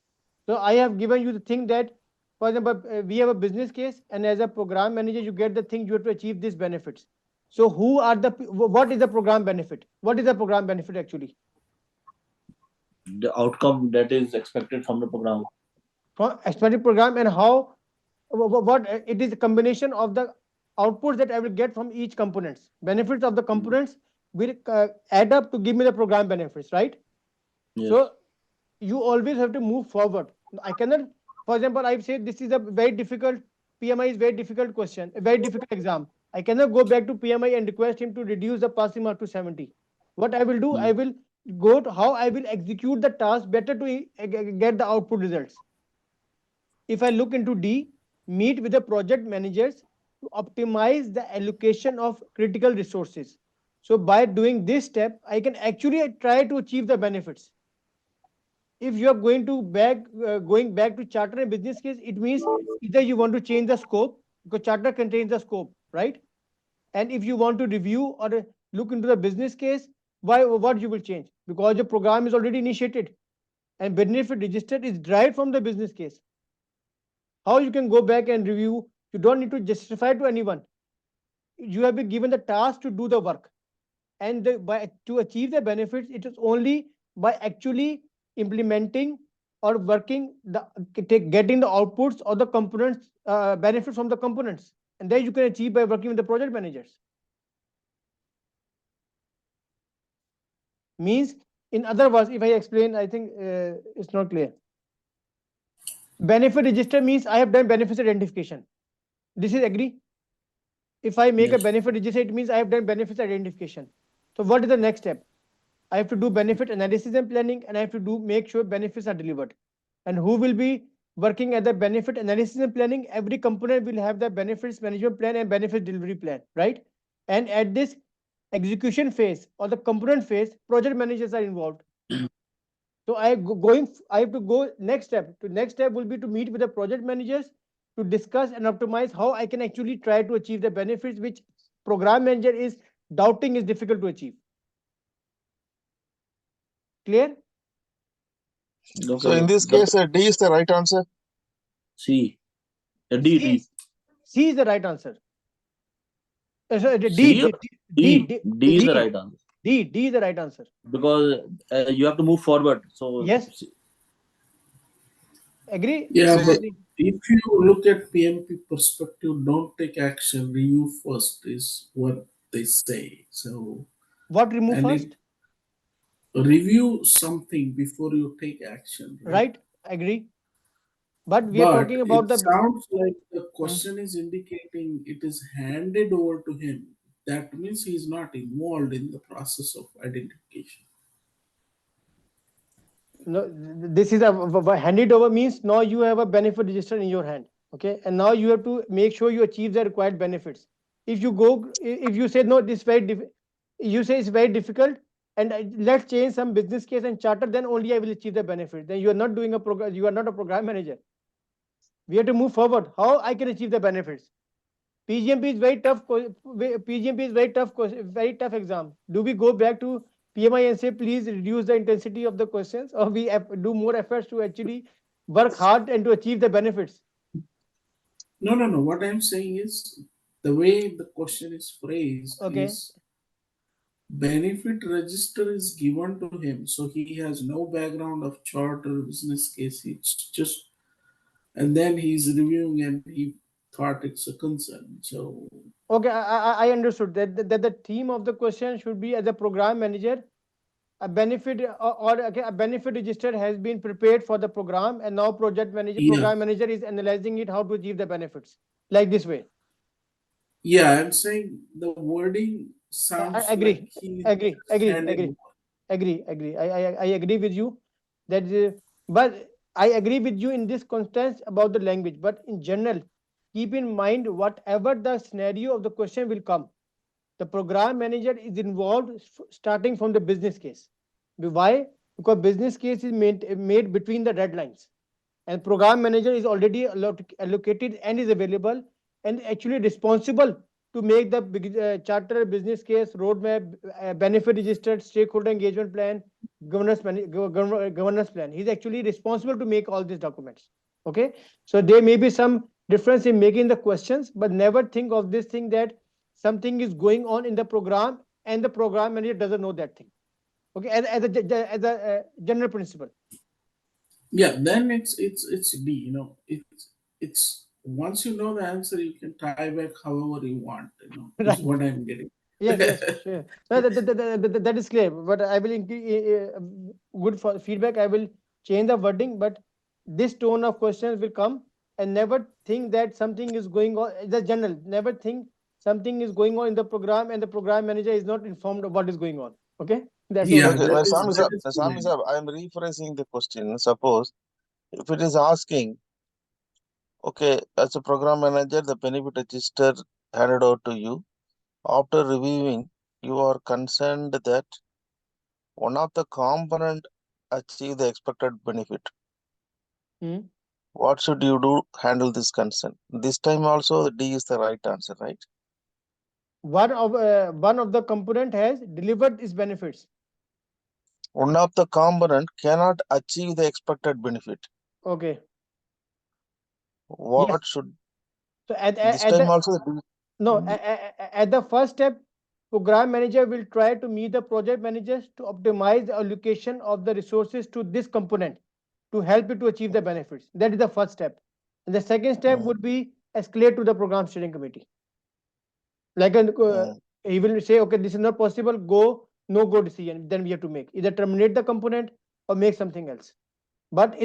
So I have given you the thing that, for example, we have a business case, and as a program manager, you get the thing you have to achieve these benefits. So who are what is the program benefit? What is the program benefit actually? the outcome that is expected from the program. From expected program, and how, what it is a combination of the outputs that I will get from each components. Benefits of the components will add up to give me the program benefits, right? Yes. So you always have to move forward. I cannot, for example, I've said this is a very difficult, PMI is very difficult question, a very difficult exam. I cannot go back to PMI and request him to reduce the passing mark to 70. What I will do, I will go to how I will execute the task better to get the output results. If I look into D, meet with the project managers to optimize the allocation of critical resources. So by doing this step, I can actually try to achieve the benefits. If you are going back to charter and business case, it means either you want to change the scope, because charter contains the scope, right? And if you want to review or look into the business case, what you will change, because the program is already initiated and benefit register is derived from the business case. How you can go back and review? You don't need to justify to anyone. You have been given the task to do the work, and to achieve the benefits, it is only by actually implementing or working getting the outputs or the components, benefits from the components, and then you can achieve by working with the project managers. Means, in other words, if I explain, I think it's not clear. Benefit register means I have done benefits identification. This is agree. If I make a Yes. benefit register, it means I have done benefits identification. So what is the next step? I have to do benefit analysis and planning, and I have to make sure benefits are delivered. And who will be working at the benefit analysis and planning? Every component will have the benefits management plan and benefit delivery plan, right? And at this execution phase or the component phase, project managers are involved. So I have to go next step. The next step will be to meet with the project managers to discuss and optimize how I can actually try to achieve the benefits which program manager is doubting is difficult to achieve. Clear? So Okay. in this case, D is the right answer. C. D. C, D. C is the right answer. Sorry, C or D. D is the right answer. D is the right answer. Because you have to move forward. So Yes. Agree? Yeah, but Agree. if you look at PMP perspective, don't take action, review first is what they say. So, What remove and it first? review something before you take action, right? Right? Agree. But we are But talking about it the. sounds like the Hmm. question is indicating it is handed over to him. That means he is not involved in the process of identification. No, this is handed over means now you have a benefit register in your hand. Okay, and now you have to make sure you achieve the required benefits. If you say no, this you say it's very difficult, and let's change some business case and charter, then only I will achieve the benefit. Then you are not doing a program. You are not a program manager. We have to move forward. How I can achieve the benefits? PgMP is very tough. PgMP is very tough exam. Do we go back to PMI and say, please reduce the intensity of the questions, or we do more efforts to actually work hard and to achieve the benefits? No, no, no. What I'm saying is the way the question is phrased Okay. is benefit register is given to him, so he has no background of chart or business case. It's just, and then he's reviewing and he thought it's a concern. So Okay, I understood that the theme of the question should be, as a program manager, a benefit okay, a benefit register has been prepared for the program, and now yeah, program manager is analyzing it how to achieve the benefits, like this way. yeah. I'm saying the wording I sounds like agree, he agree, just agree, handed agree, over. agree. I agree with you that, but I agree with you in this context about the language. But in general, keep in mind whatever the scenario of the question will come, the program manager is involved starting from the business case. Why? Because business case is made between the deadlines, and program manager is already allocated and is available and actually responsible to make the charter, business case, roadmap, benefit registered, stakeholder engagement plan, governance plan. He's actually responsible to make all these documents. Okay, so there may be some difference in making the questions, but never think of this thing that something is going on in the program and the program manager doesn't know that thing. Okay, as a general principle. Yeah, then it's B. You know, it's once you know the answer, you can tie back however you want. You know, is Right. what I'm getting. Yes, yes, sure. No, that is clear. But I will good for feedback. I will change the wording, but this tone of questions will come, and never think that something is going on. The general, never think something is going on in the program, and the program manager is not informed of what is going on. Okay, that's all. Yeah, Okay, that is Sami fine. sir, I am rephrasing the question. Suppose if it is asking, okay, as a program manager, the benefit register handed out to you. After reviewing, you are concerned that one of the component achieve the expected benefit. What should you do handle this concern? This time also D is the right answer, right? One of the component has delivered its benefits. One of the component cannot achieve the expected benefit. Okay. What Yes. should So this time also at the first step, program manager will try to meet the project managers to optimize the allocation of the resources to this component to help it to achieve the benefits. That is the first step. And the second step would be escalate to the program steering committee. Like he will say, okay, this is not possible, no go decision. Then we have to make either terminate the component or make something else. But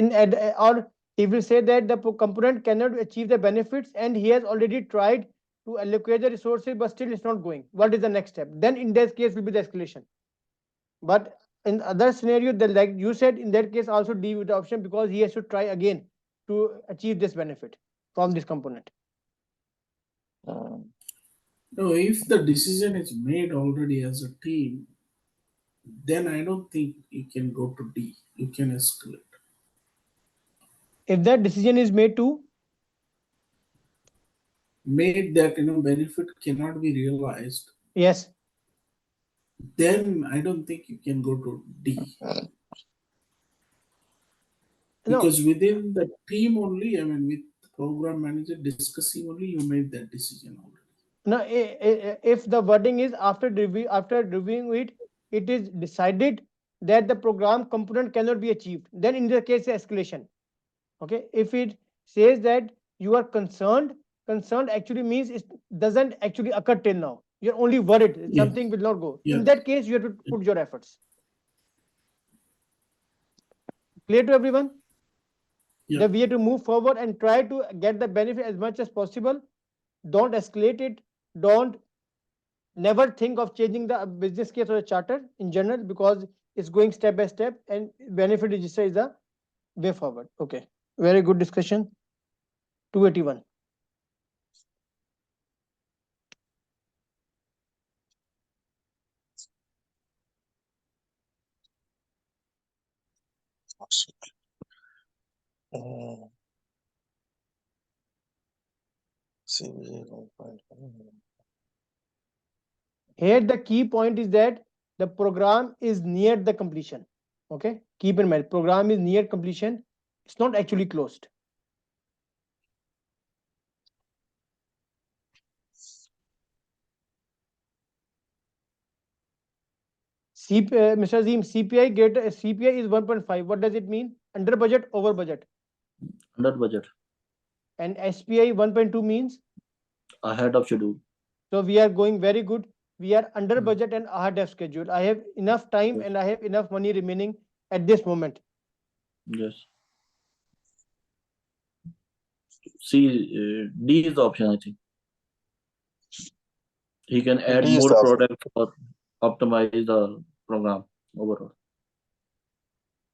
or he will say that the component cannot achieve the benefits and he has already tried to allocate the resources, but still it's not going. What is the next step? Then in this case will be the escalation. But in other scenario, like you said, in that case also D with the option, because he has to try again to achieve this benefit from this component. No, if the decision is made already as a team, then I don't think you can go to D. You can escalate. If that decision is made that benefit cannot be realized, yes, then I don't think you can go to D. Because within the team only, with program manager discussing only, you made that decision already. Now, if the wording is after reviewing it, it is decided that the program component cannot be achieved, then in the case escalation. Okay, if it says that you are concerned actually means it doesn't actually occur till now. You're only worried something will not go. In that case, you have to put your efforts. Clear to everyone? That we have to move forward and try to get the benefit as much as possible. Don't escalate it. Don't never think of changing the business case or a charter in general, because it's going step by step and benefit register is the way forward. Okay, very good discussion. 281. Here the key point is that the program is near the completion. Okay, keep in mind, program is near completion. It's not actually closed. Mr. Azim, CPI is 1.5. What does it mean? Under budget, over budget? Under budget. And SPI 1.2 means? Ahead of schedule. So we are going very good. We are under budget and ahead of schedule. I have enough time and I have enough money remaining at this moment. Yes. See, D is the option, I think. He can add more products or optimize the program overall.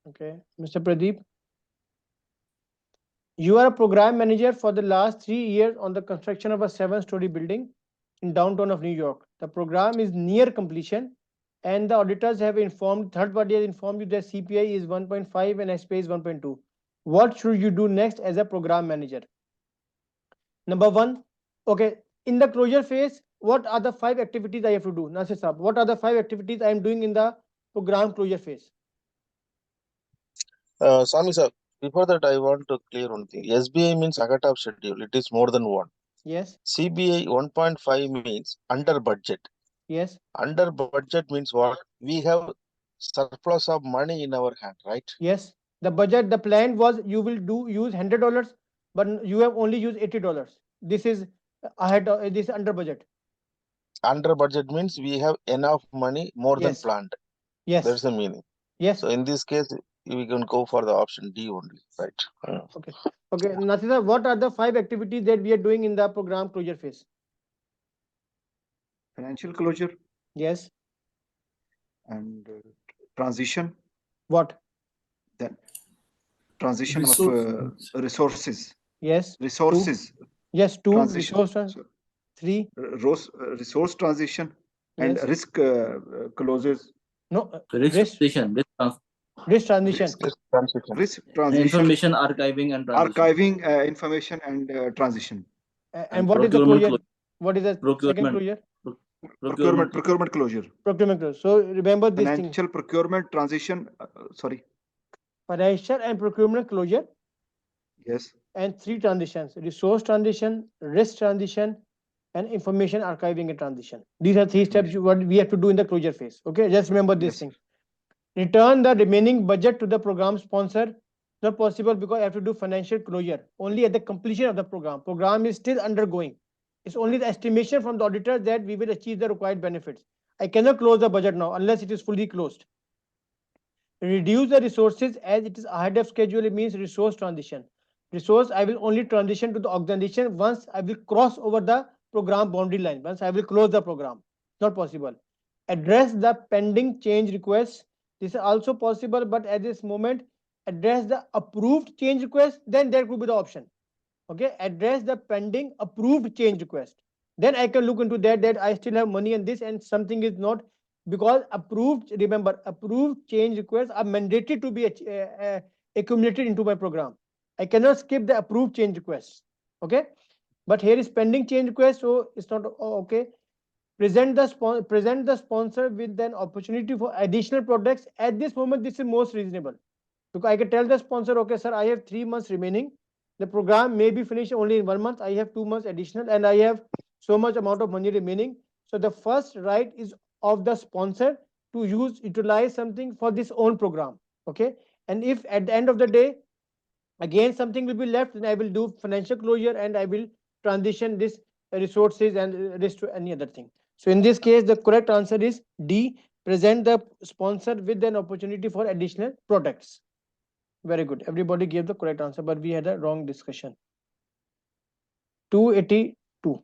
Okay, Mr. Pradeep. You are a program manager for the last 3 years on the construction of a 7-story building in downtown of New York. The program is near completion and the auditors have informed, third party has informed you that CPI is 1.5 and SPI is 1.2. What should you do next as a program manager? Number 1, okay, in the closure phase, what are the 5 activities I have to do? Nasir Saab, what are the 5 activities I am doing in the program closure phase? Sami sir, before that I want to clear one thing. SBI means ahead of schedule. It is more than one. Yes. CBI 1.5 means under budget. Yes. Under budget means what? We have surplus of money in our hand, right? Yes. The budget, the plan was you will use $100, but you have only used $80. This is ahead. This is under budget. Under budget means we have enough money more than planned. Yes. That's the meaning. Yes. So in this case, we can go for the option D only, right? Okay. Okay. Nasir, what are the 5 activities that we are doing in the program closure phase? Financial closure. Yes. And transition. What? Then transition of resources. Yes. Resources. 2. Yes, 2. Transition. Resource. 3. Resource transition. and Yes. risk clauses, No. Risk Risk. transition, Risk transition. risk Transition. risk transition, information archiving and transition, archiving information and transition, And and what is the procurement closure? What is the second procurement, closure? procurement. procurement closure, Procurement closure. So remember this thing: financial procurement transition. Sorry. financial and procurement closure, Yes. and three transitions: resource transition, risk transition, and information archiving and transition. These are three steps Information. what we have to do in the closure phase. Okay, just remember this Yes. thing. Return the remaining budget to the program sponsor. Not possible because I have to do financial closure only at the completion of the program. Program is still undergoing. It's only the estimation from the auditor that we will achieve the required benefits. I cannot close the budget now unless it is fully closed. Reduce the resources as it is ahead of schedule. It means resource transition. Resource, I will only transition to the organization once I will cross over the program boundary line, once I will close the program. Not possible. Address the pending change requests. This is also possible, but at this moment, address the approved change request, then there could be the option. Okay, address the pending approved change request. Then I can look into that I still have money and this and something is not, because approved, remember, approved change requests are mandated to be accumulated into my program. I cannot skip the approved change requests. Okay, but here is pending change request, so it's not okay. Present the sponsor with an opportunity for additional products. At this moment, this is most reasonable, because I can tell the sponsor, okay, sir, I have 3 months remaining. The program may be finished only in 1 month. I have 2 months additional, and I have so much amount of money remaining. So the first right is of the sponsor to utilize something for this own program. Okay, and if at the end of the day again something will be left, then I will do financial closure and I will transition this resources and rest to any other thing. So in this case, the correct answer is D. Present the sponsor with an opportunity for additional products. Very good. Everybody gave the correct answer, but we had a wrong discussion. 282.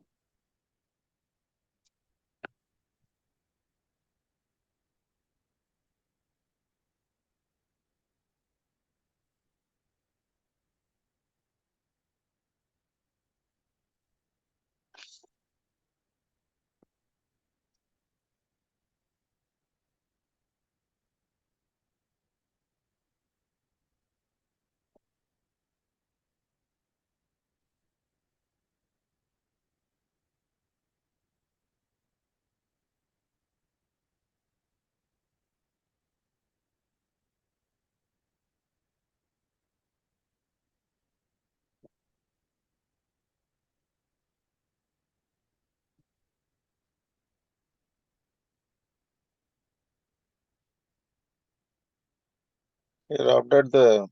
Here update the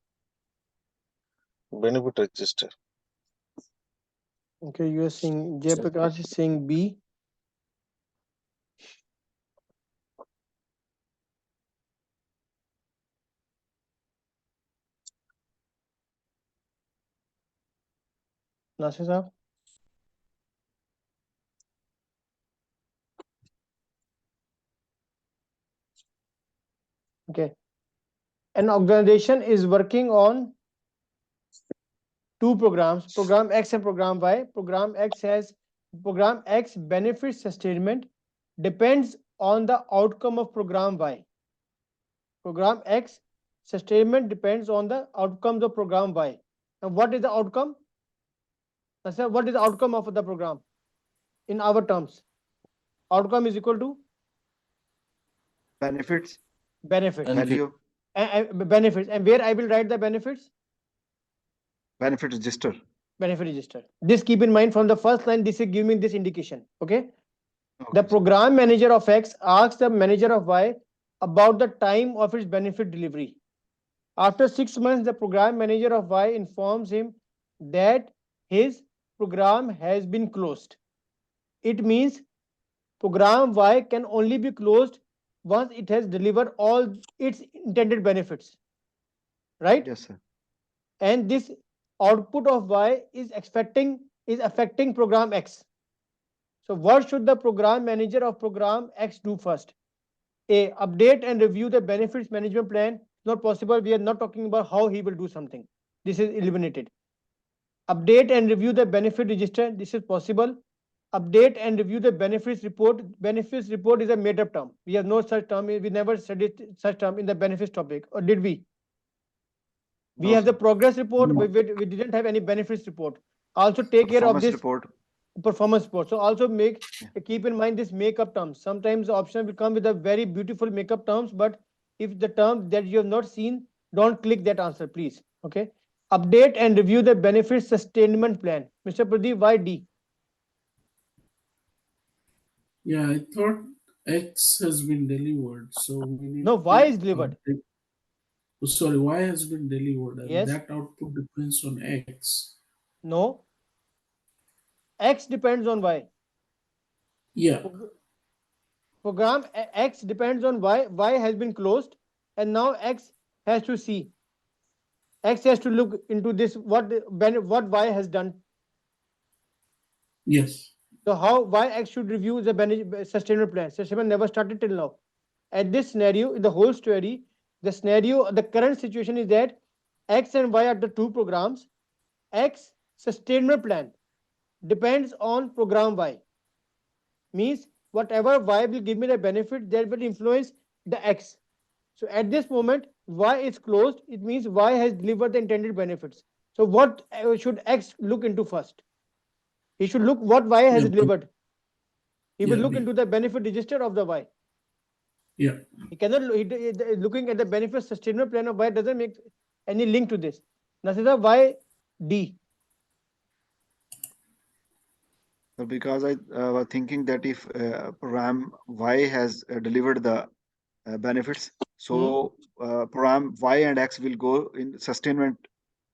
benefit register. Okay, you are saying Jayaprakash is saying B. Nasir Saab? Okay. An organization is working on two programs, program X and program Y. Program X benefit sustainment depends on the outcome of program Y. Program X sustainment depends on the outcomes of program Y. And what is the outcome? What is the outcome of the program in our terms? Outcome is equal to Benefits, benefits. value, Benefits. And where I will write the benefits? benefit register. Benefit register. This keep in mind from the first line, this is giving this indication. Okay. The Okay, sir. program manager of X asks the manager of Y about the time of its benefit delivery. After 6 months, the program manager of Y informs him that his program has been closed. It means program Y can only be closed once it has delivered all its intended benefits. Right? Yes, sir. And this output of Y is affecting program X. So what should the program manager of program X do first? A. Update and review the benefits management plan. Not possible. We are not talking about how he will do something. This is eliminated. Update and review the benefit register. This is possible. update and review the benefits report. Benefits report is a made up term. We have no such term. We never studied such term in the benefits topic, or did we? We No, have the sir. progress report. No. We didn't have any benefits report. Also take care of Performance this report. performance report. So also Yeah. keep in mind this makeup terms. Sometimes the option will come with a very beautiful makeup terms, but if the term that you have not seen, don't click that answer, please. Okay. Update and review the benefit sustainment plan. Mr. Pradeep, why D? Yeah, I thought X has been delivered, so we need No, Y to is delivered. update. Oh, sorry, Y has been delivered, and Yes. that output depends on X. No. X depends on Y. Yeah. Program X depends on Y. Y has been closed, and now X has to see. X has to look into this what Y has done. Yes. So how why X should review the sustainable plan? Sustainable never started till now. At this scenario, in the whole story, the current situation is that X and Y are the two programs. X sustainable plan depends on program Y. Means whatever Y will give me the benefit, that will influence the X. So at this moment, Y is closed. It means Y has delivered the intended benefits. So what should X look into first? He should look what Y has Yeah. delivered. He will Yeah. look B. into the benefit register of the Y. Yeah. He cannot. Looking at the benefit sustainable plan of Y doesn't make any link to this. Nasida, why D? Because I was thinking that if program Y has delivered the benefits, Hmm? so program Y and X will go in sustainment,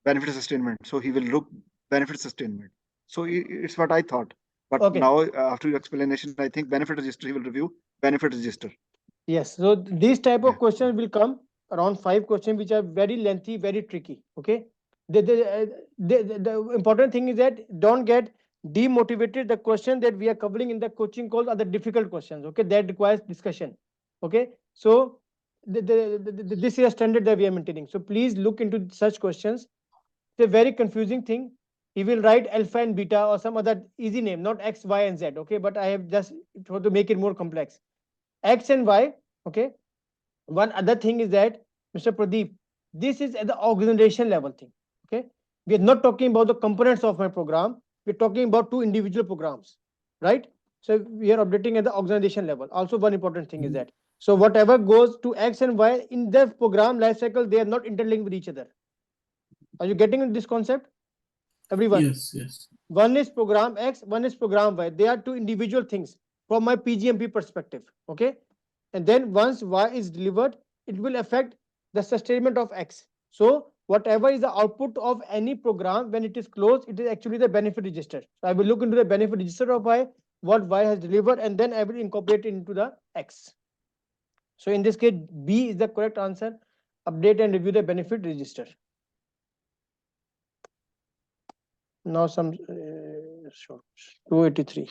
benefit sustainment. So he will look benefit sustainment. So it's what I thought. But Okay. now, after your explanation, I think benefit register, he will review benefit register. Yes. So these type Yeah. of questions will come around 5 questions, which are very lengthy, very tricky. Okay. The important thing is that don't get demotivated. The question that we are covering in the coaching calls are the difficult questions. Okay, that requires discussion. Okay. So this is a standard that we are maintaining. So please look into such questions. It's a very confusing thing. He will write alpha and beta or some other easy name, not X, Y, and Z. Okay, but I have just tried to make it more complex. X and Y. Okay. One other thing is that, Mr. Pradeep, this is at the organization level thing. Okay. We are not talking about the components of my program. We're talking about two individual programs, right? So we are updating at the organization level. Also, one important thing is that. So whatever goes to X and Y in the program lifecycle, they are not interlinked with each other. Are you getting this concept? Everyone. Yes. Yes. One is program X, one is program Y. They are two individual things from my PgMP perspective. Okay. And then once Y is delivered, it will affect the sustainment of X. So whatever is the output of any program, when it is closed, it is actually the benefit register. So I will look into the benefit register of Y, what Y has delivered, and then I will incorporate it into the X. So in this case, B is the correct answer. Update and review the benefit register. Now some 283.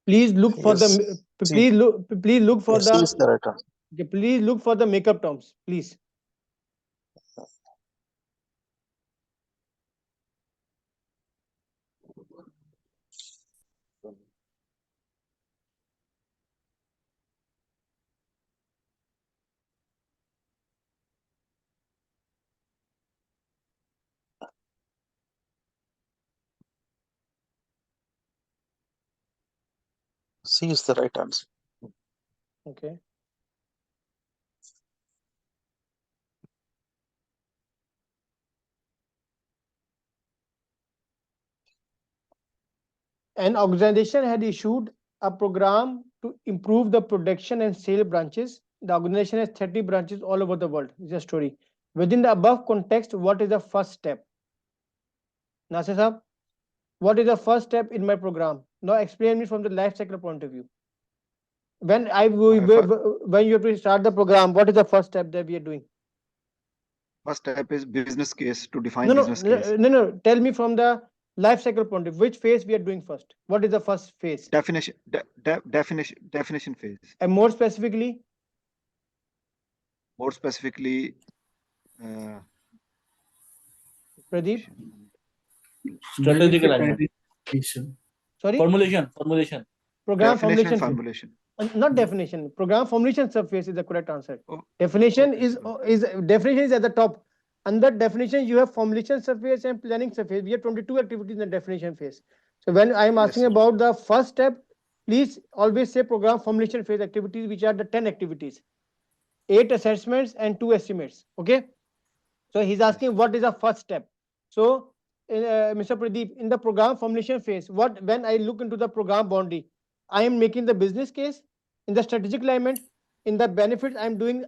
Please look for Yes. the C. please look for Yes, C is the the right answer. please look for the makeup terms, please. C is the right answer. Okay. An organization had issued a program to improve the production and sale branches. The organization has 30 branches all over the world. It's a story. Within the above context, what is the first step? Nasir Saab, what is the first step in my program? Now explain me from the life cycle point of view. When when you have to start the program, what is the first step that we are doing? First step is business case, to define No, no, business case. no. Tell me from the Life cycle point. Which phase we are doing first? What is the first phase? Definition phase. And more specifically, Uh, Pradeep. Strategic Benefit alignment. identification. Sorry. Formulation. Program definition and formulation phase. formulation. Not definition. Program formulation subphase is the correct answer. Oh, Definition okay, sir. is definition is at the top. Under definition, you have formulation surface and planning surface. We have 22 activities in the definition phase. So when I am Yes, asking sir. about the first step, please always say program formulation phase activities, which are the 10 activities, 8 assessments and 2 estimates. Okay. So he's Yes. asking what is the first step. So Mr. Pradeep, in the program formulation phase, when I look into the program boundary, I am making the business case. In the strategic alignment, in the benefits, I am doing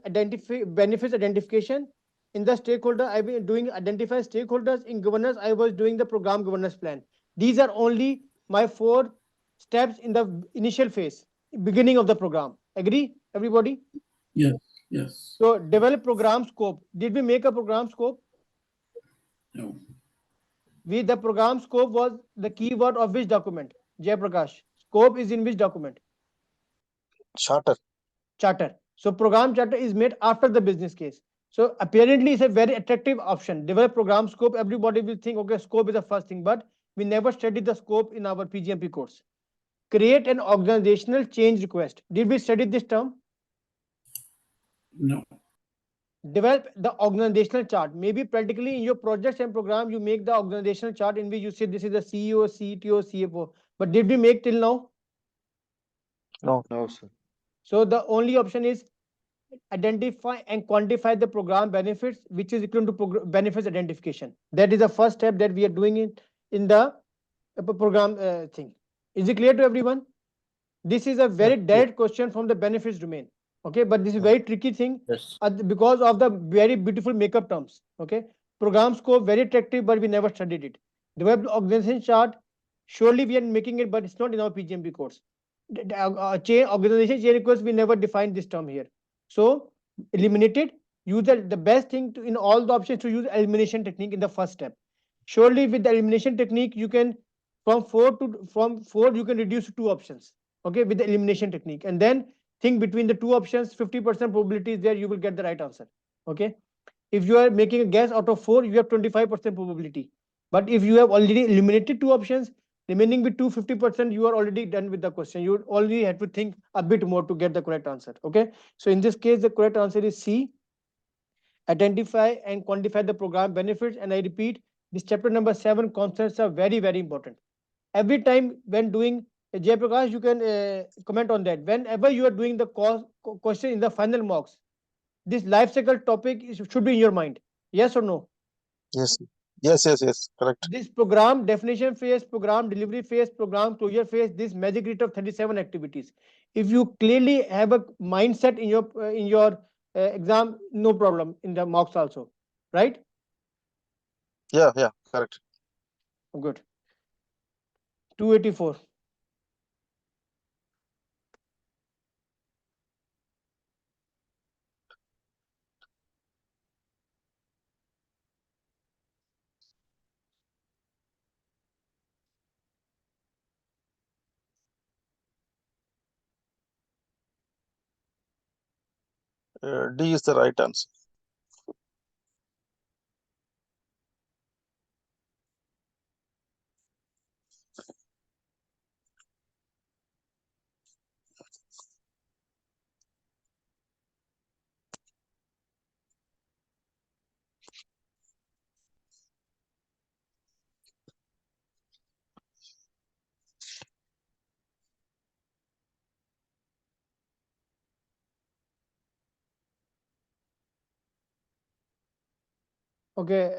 benefits identification. In the stakeholder, I am doing identify stakeholders. In governance, I was doing the program governance plan. These are only my 4 steps in the initial phase, beginning of the program. Agree, everybody? Yes, yes. So develop program scope. Did we make a program scope? No. The program scope was the keyword of which document? Jay Prakash. Scope is in which document? Charter. Charter. So program charter is made after the business case. So apparently it's a very attractive option. Develop program scope. Everybody will think, okay, scope is the first thing, but we never studied the scope in our PgMP course. Create an organizational change request. Did we study this term? No. Develop the organizational chart. Maybe practically in your projects and program, you make the organizational chart in which you say this is the CEO, CTO, CFO. But did we make till now? No. No, sir. So the only option is identify and quantify the program benefits, which is equivalent to benefits identification. That is the first step that we are doing in the program thing. Is it clear to everyone? This is a very direct question from the benefits domain. Okay, but this is very tricky thing Yes. because of the very beautiful makeup terms. Okay, program scope very attractive, but we never studied it. Develop organization chart. Surely we are making it, but it's not in our PGMP course. Organization chain request, we never defined this term here. So eliminate it. Use the best thing in all the options to use elimination technique in the first step. Surely with the elimination technique, you can from four you can reduce to 2 options. Okay, with the elimination technique, and then think between the 2 options. 50% probability is there, you will get the right answer. Okay, if you are making a guess out of 4, you have 25% probability. But if you have already eliminated 2 options, remaining with 250%, you are already done with the question. You only have to think a bit more to get the correct answer. Okay, so in this case, the correct answer is C. Identify and quantify the program benefits. And I repeat, this chapter number 7 concepts are very, very important. Every time when doing Jay Prakash, you can comment on that. Whenever you are doing the question in the final mocks, this life cycle topic should be in your mind. Yes or no? Yes. Yes. Correct. This program definition phase, program delivery phase, program closure phase, this magic grid of 37 activities. If you clearly have a mindset in your exam, no problem in the mocks also, right? Yeah. Correct. Good. 284. D is the right answer. Okay,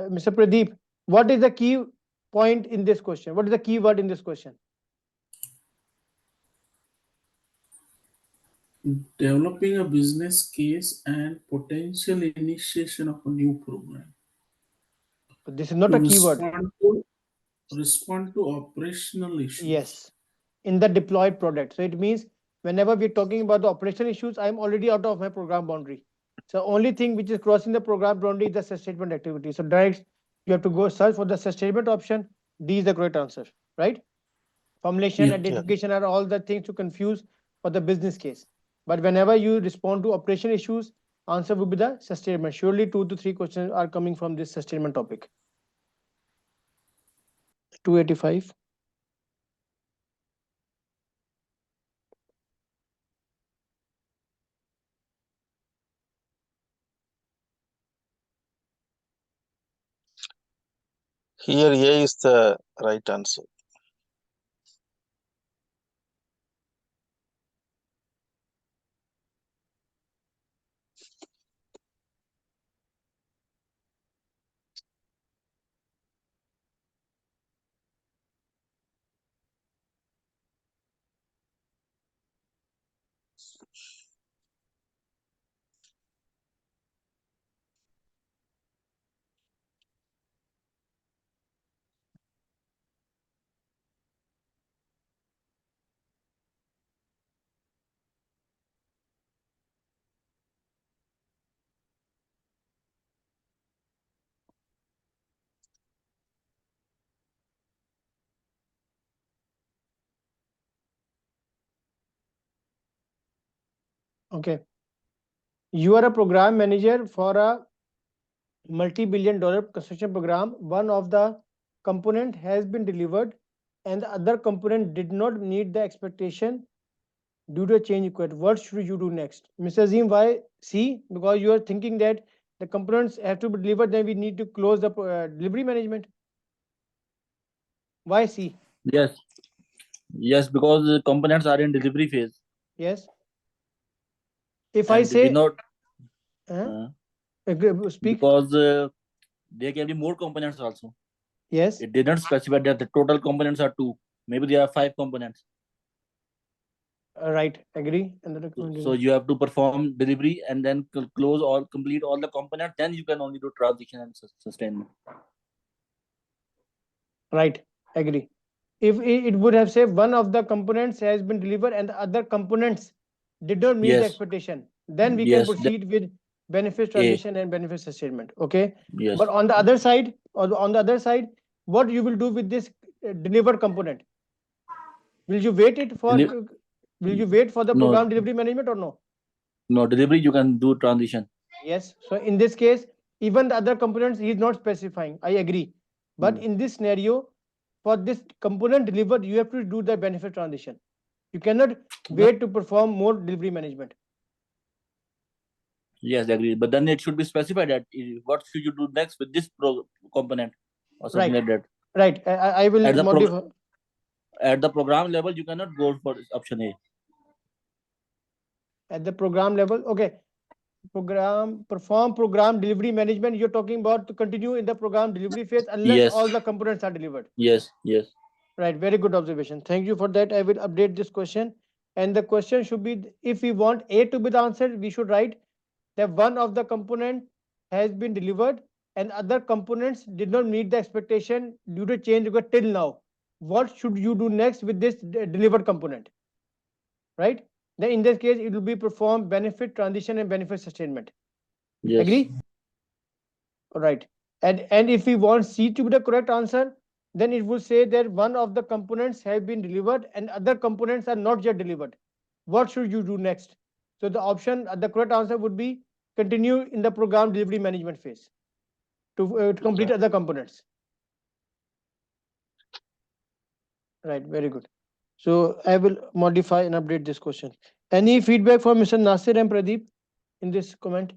Mr. Pradeep, what is the key point in this question? What is the key word in this question? Developing a business case and potential initiation of a new program. This is not To a keyword. respond to operational issues. Yes, in the deployed product. So it means whenever we're talking about the operational issues, I'm already out of my program boundary. So only thing which is crossing the program boundary is the sustainment activity. So direct, you have to go search for the sustainment option. D is the correct answer, right? Formulation, Yeah. identification are all the things to confuse for the business case. But whenever you respond to operation issues, answer will be the sustainment. Surely 2 to 3 questions are coming from this sustainment topic. 285. Here A is the right answer. Okay. You are a program manager for a multi-billion-dollar construction program. One of the component has been delivered and the other component did not meet the expectation due to a change required. What should you do next? Mr. Azim, why C? Because you are thinking that the components have to be delivered, then we need to close the delivery management. Why C? Yes. Yes, because the components are in delivery phase. Yes. If I And say, did not uh, speak. because there can be more components also. Yes. It did not specify that the total components are 2. Maybe there are 5 components. Right. Agree. And the So recommendation. you have to perform delivery and then close all, complete all the components. Then you can only do transition and sustainment. Right. Agree. If it would have said one of the components has been delivered and the other components did not meet the Yes. expectation, then we can Yes. proceed with benefits A. transition and benefits sustainment. Okay. Yes. But on the other side, or on the other side, what you will do with this delivered component? Will you wait it for? Deli- Will you wait for the no, program delivery management or no? no delivery. You can do transition. Yes. So in this case, even the other components he is not specifying. I agree. But in this scenario, for this component delivered, you have to do the benefit transition. You cannot wait to perform more delivery management. Yes, agree. But then it should be specified that what should you do next with this component or something Right. like that. Right. I will At the modify. at the program level, you cannot go for option A. At the program level, okay. Perform program delivery management. You're talking about to continue in the program delivery phase unless Yes. all the components are delivered. Yes. Yes. Right. Very good observation. Thank you for that. I will update this question. And the question should be, if we want A to be the answer, we should write that one of the component has been delivered and other components did not meet the expectation due to change required till now. What should you do next with this delivered component? Right? Then in this case, it will be perform benefit transition and benefit sustainment. Yes. Agree? All right. And if we want C to be the correct answer, then it will say that one of the components have been delivered and other components are not yet delivered. What should you do next? So the option, the correct answer would be continue in the program delivery management phase to complete other components. Right, very good. So I will modify and update this question. Any feedback from Mr. Nasir and Pradeep in this comment?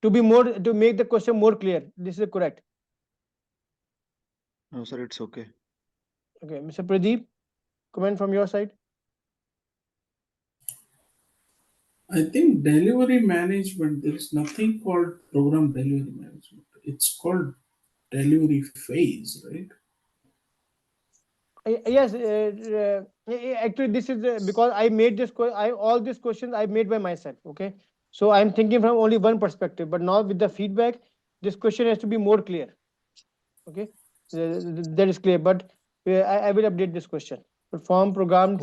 To make the question more clear, this is correct. No, sir, it's okay. Okay, Mr. Pradeep, comment from your side. I think delivery management, there is nothing called program delivery management. It's called delivery phase, right? Yes, actually, this is because I made this. All these questions I made by myself. Okay, so I'm thinking from only one perspective. But now with the feedback, this question has to be more clear. Okay, that is clear. But I will update this question. Perform program.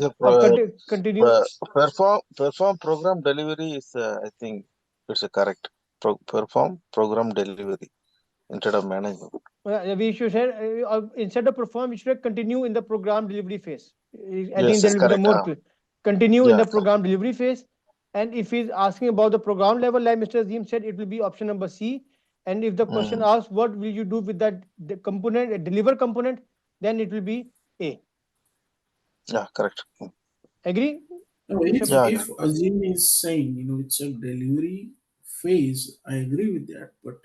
Continue. Perform program delivery is I think it's a correct perform program delivery. instead of management. We should say instead of perform, we should continue in the program delivery phase. I Yes, think that will be the correct. more clear. Continue in Yeah, the program delivery phase. And if he's asking about the program level, like Mr. Azim said, it will be option number C. And if the question asks what will you do with that the component, deliver component, then it will be A. yeah, correct. Agree? Now, Mr. if Azim is saying, it's a delivery phase, I agree with that, but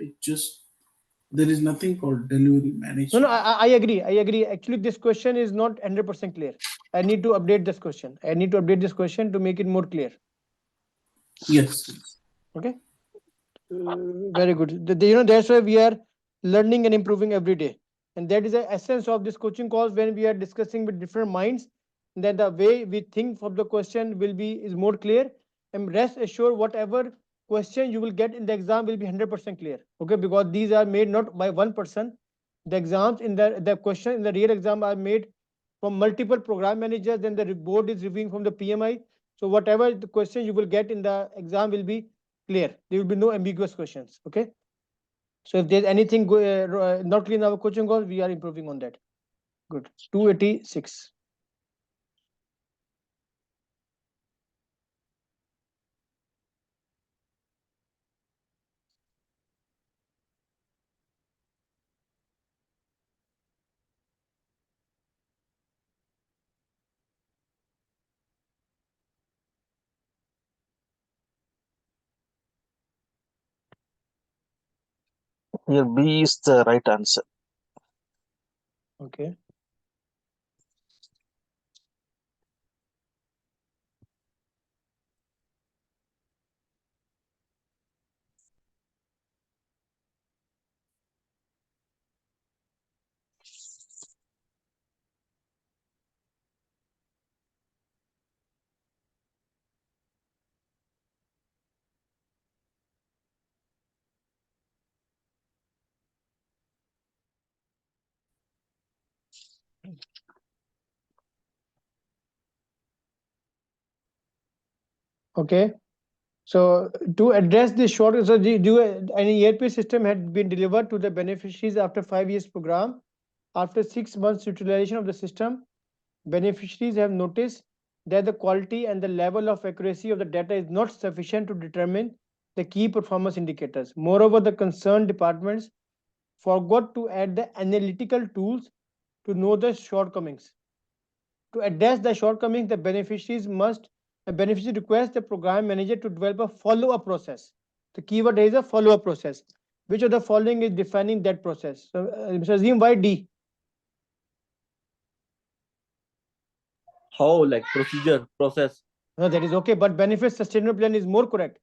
there is nothing called delivery No, management. I agree. I agree. Actually, this question is not 100% clear. I need to update this question. I need to update this question to make it more clear. Yes. Okay. Very good. That's why we are learning and improving every day. And that is the essence of this coaching course when we are discussing with different minds, that the way we think of the question is more clear. And rest assured, whatever question you will get in the exam will be 100% clear. Okay, because these are made not by one person. The exams in the question in the real exam are made from multiple program managers. Then the board is reviewing from the PMI. So whatever the question you will get in the exam will be clear. There will be no ambiguous questions. Okay. So if there's anything not clear in our coaching course, we are improving on that. Good. 286. Here B is the right answer. Okay. Okay. So to address this short, so any ERP system had been delivered to the beneficiaries after 5 years program. After 6 months utilization of the system, beneficiaries have noticed that the quality and the level of accuracy of the data is not sufficient to determine the key performance indicators. Moreover, the concerned departments forgot to add the analytical tools to know the shortcomings. To address the shortcomings, the beneficiary requests the program manager to develop a follow-up process. The keyword is a follow-up process. Which of the following is defining that process? So, Mr. Azim, why D? How, like procedure, process? No, that is okay, but benefit sustainable plan is more correct.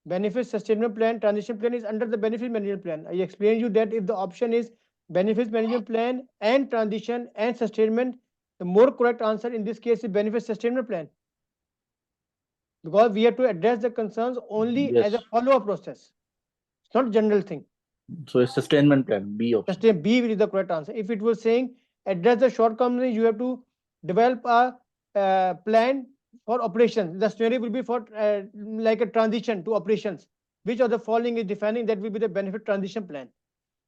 Benefit sustainable plan, transition plan is under the benefit management plan. I explained you that if the option is benefits management plan and transition and sustainment, the more correct answer in this case is benefit sustainable plan. Because we have to address the concerns only as a follow-up process. It's not general thing. So it's sustainment plan, B option. Sustain B is the correct answer. If it was saying address the shortcomings, you have to develop a plan for operations. The scenario will be for like a transition to operations. Which of the following is defining that will be the benefit transition plan.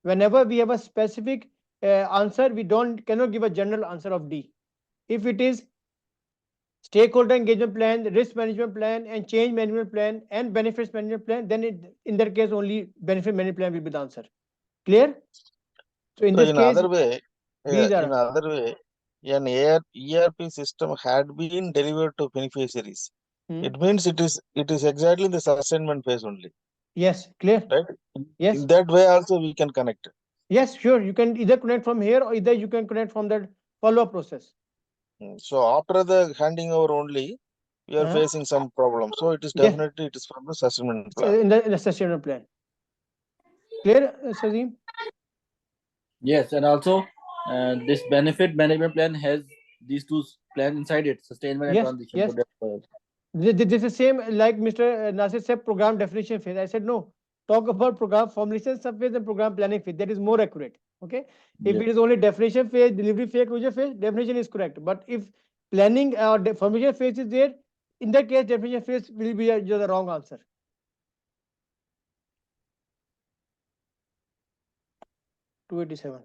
Whenever we have a specific answer, we cannot give a general answer of D. If it is stakeholder engagement plan, risk management plan, and change management plan, and benefits management plan, then in that case only benefit management plan will be the answer. Clear? So in this case, Other way, these are in other way, an ERP system had been delivered to beneficiaries. It means it is exactly the sustainment phase only. Yes, clear. Right? Yes. In that way also we can connect. Yes, sure. You can either connect from here or either you can connect from that follow-up process. So after the handing over only, we are facing some problem. So it is definitely it is from the sustainment plan. In the sustainment plan. Clear, Sazim? Yes, and also this benefit management plan has these two plans inside it, sustainment and transition. Yes. This is same like Mr. Nasir said, program definition phase. I said no. Talk about program formulation phase and program planning phase. That is more accurate. Okay. If it is only definition phase, delivery phase, closure phase, definition is correct. But if planning or formulation phase is there, in that case, definition phase will be the wrong answer. 287.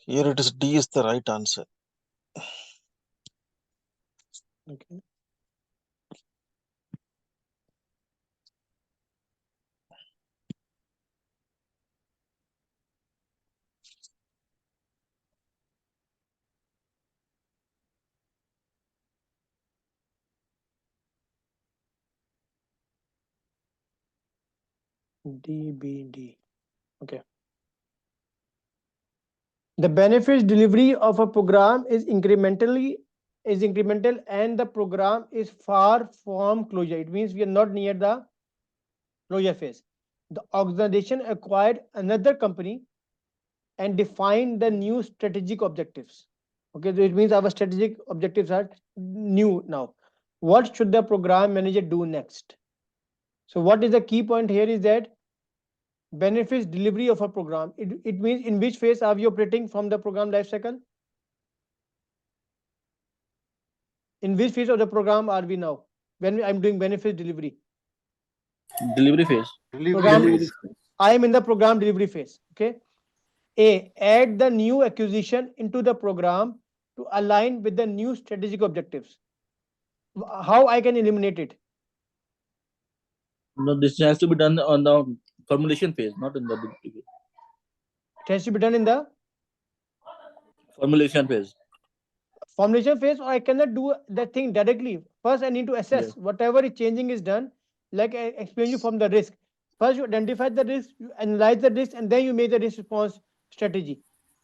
Here it is D is the right answer. Okay. DBD. Okay. The benefits delivery of a program is incremental and the program is far from closure. It means we are not near the closure phase. The organization acquired another company and defined the new strategic objectives. Okay, so it means our strategic objectives are new now. What should the program manager do next? So what is the key point here is that benefits delivery of a program. It means in which phase are we operating from the program life cycle? In which phase of the program are we now when I'm doing benefits delivery? Delivery phase. Delivery Program, Delivery phase. phase. I am in the program delivery phase. Okay. A, add the new acquisition into the program to align with the new strategic objectives. How I can eliminate it? No, this has to be done on the formulation phase, not in the delivery phase. It has to be done in the Formulation phase. formulation phase, or I cannot do that thing directly. First, I need to Yes. assess whatever is changing is done. Like I explained you from the risk. First, you identify the risk, you analyze the risk, and then you make the risk response strategy.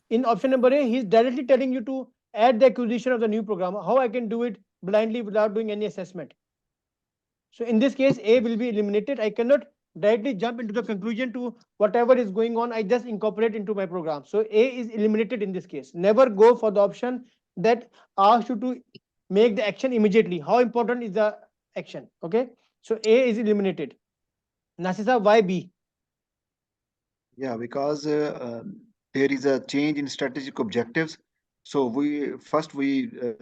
In option number A, he's directly telling you to add the acquisition of the new program. How I can do it blindly without doing any assessment? So in this case, A will be eliminated. I cannot directly jump into the conclusion to whatever is going on. I just incorporate into my program. So A is eliminated in this case. Never go for the option that asks you to make the action immediately. How important is the action? Okay. So A is eliminated. Nasisa, why B? Yeah, because there is a change in strategic objectives. So we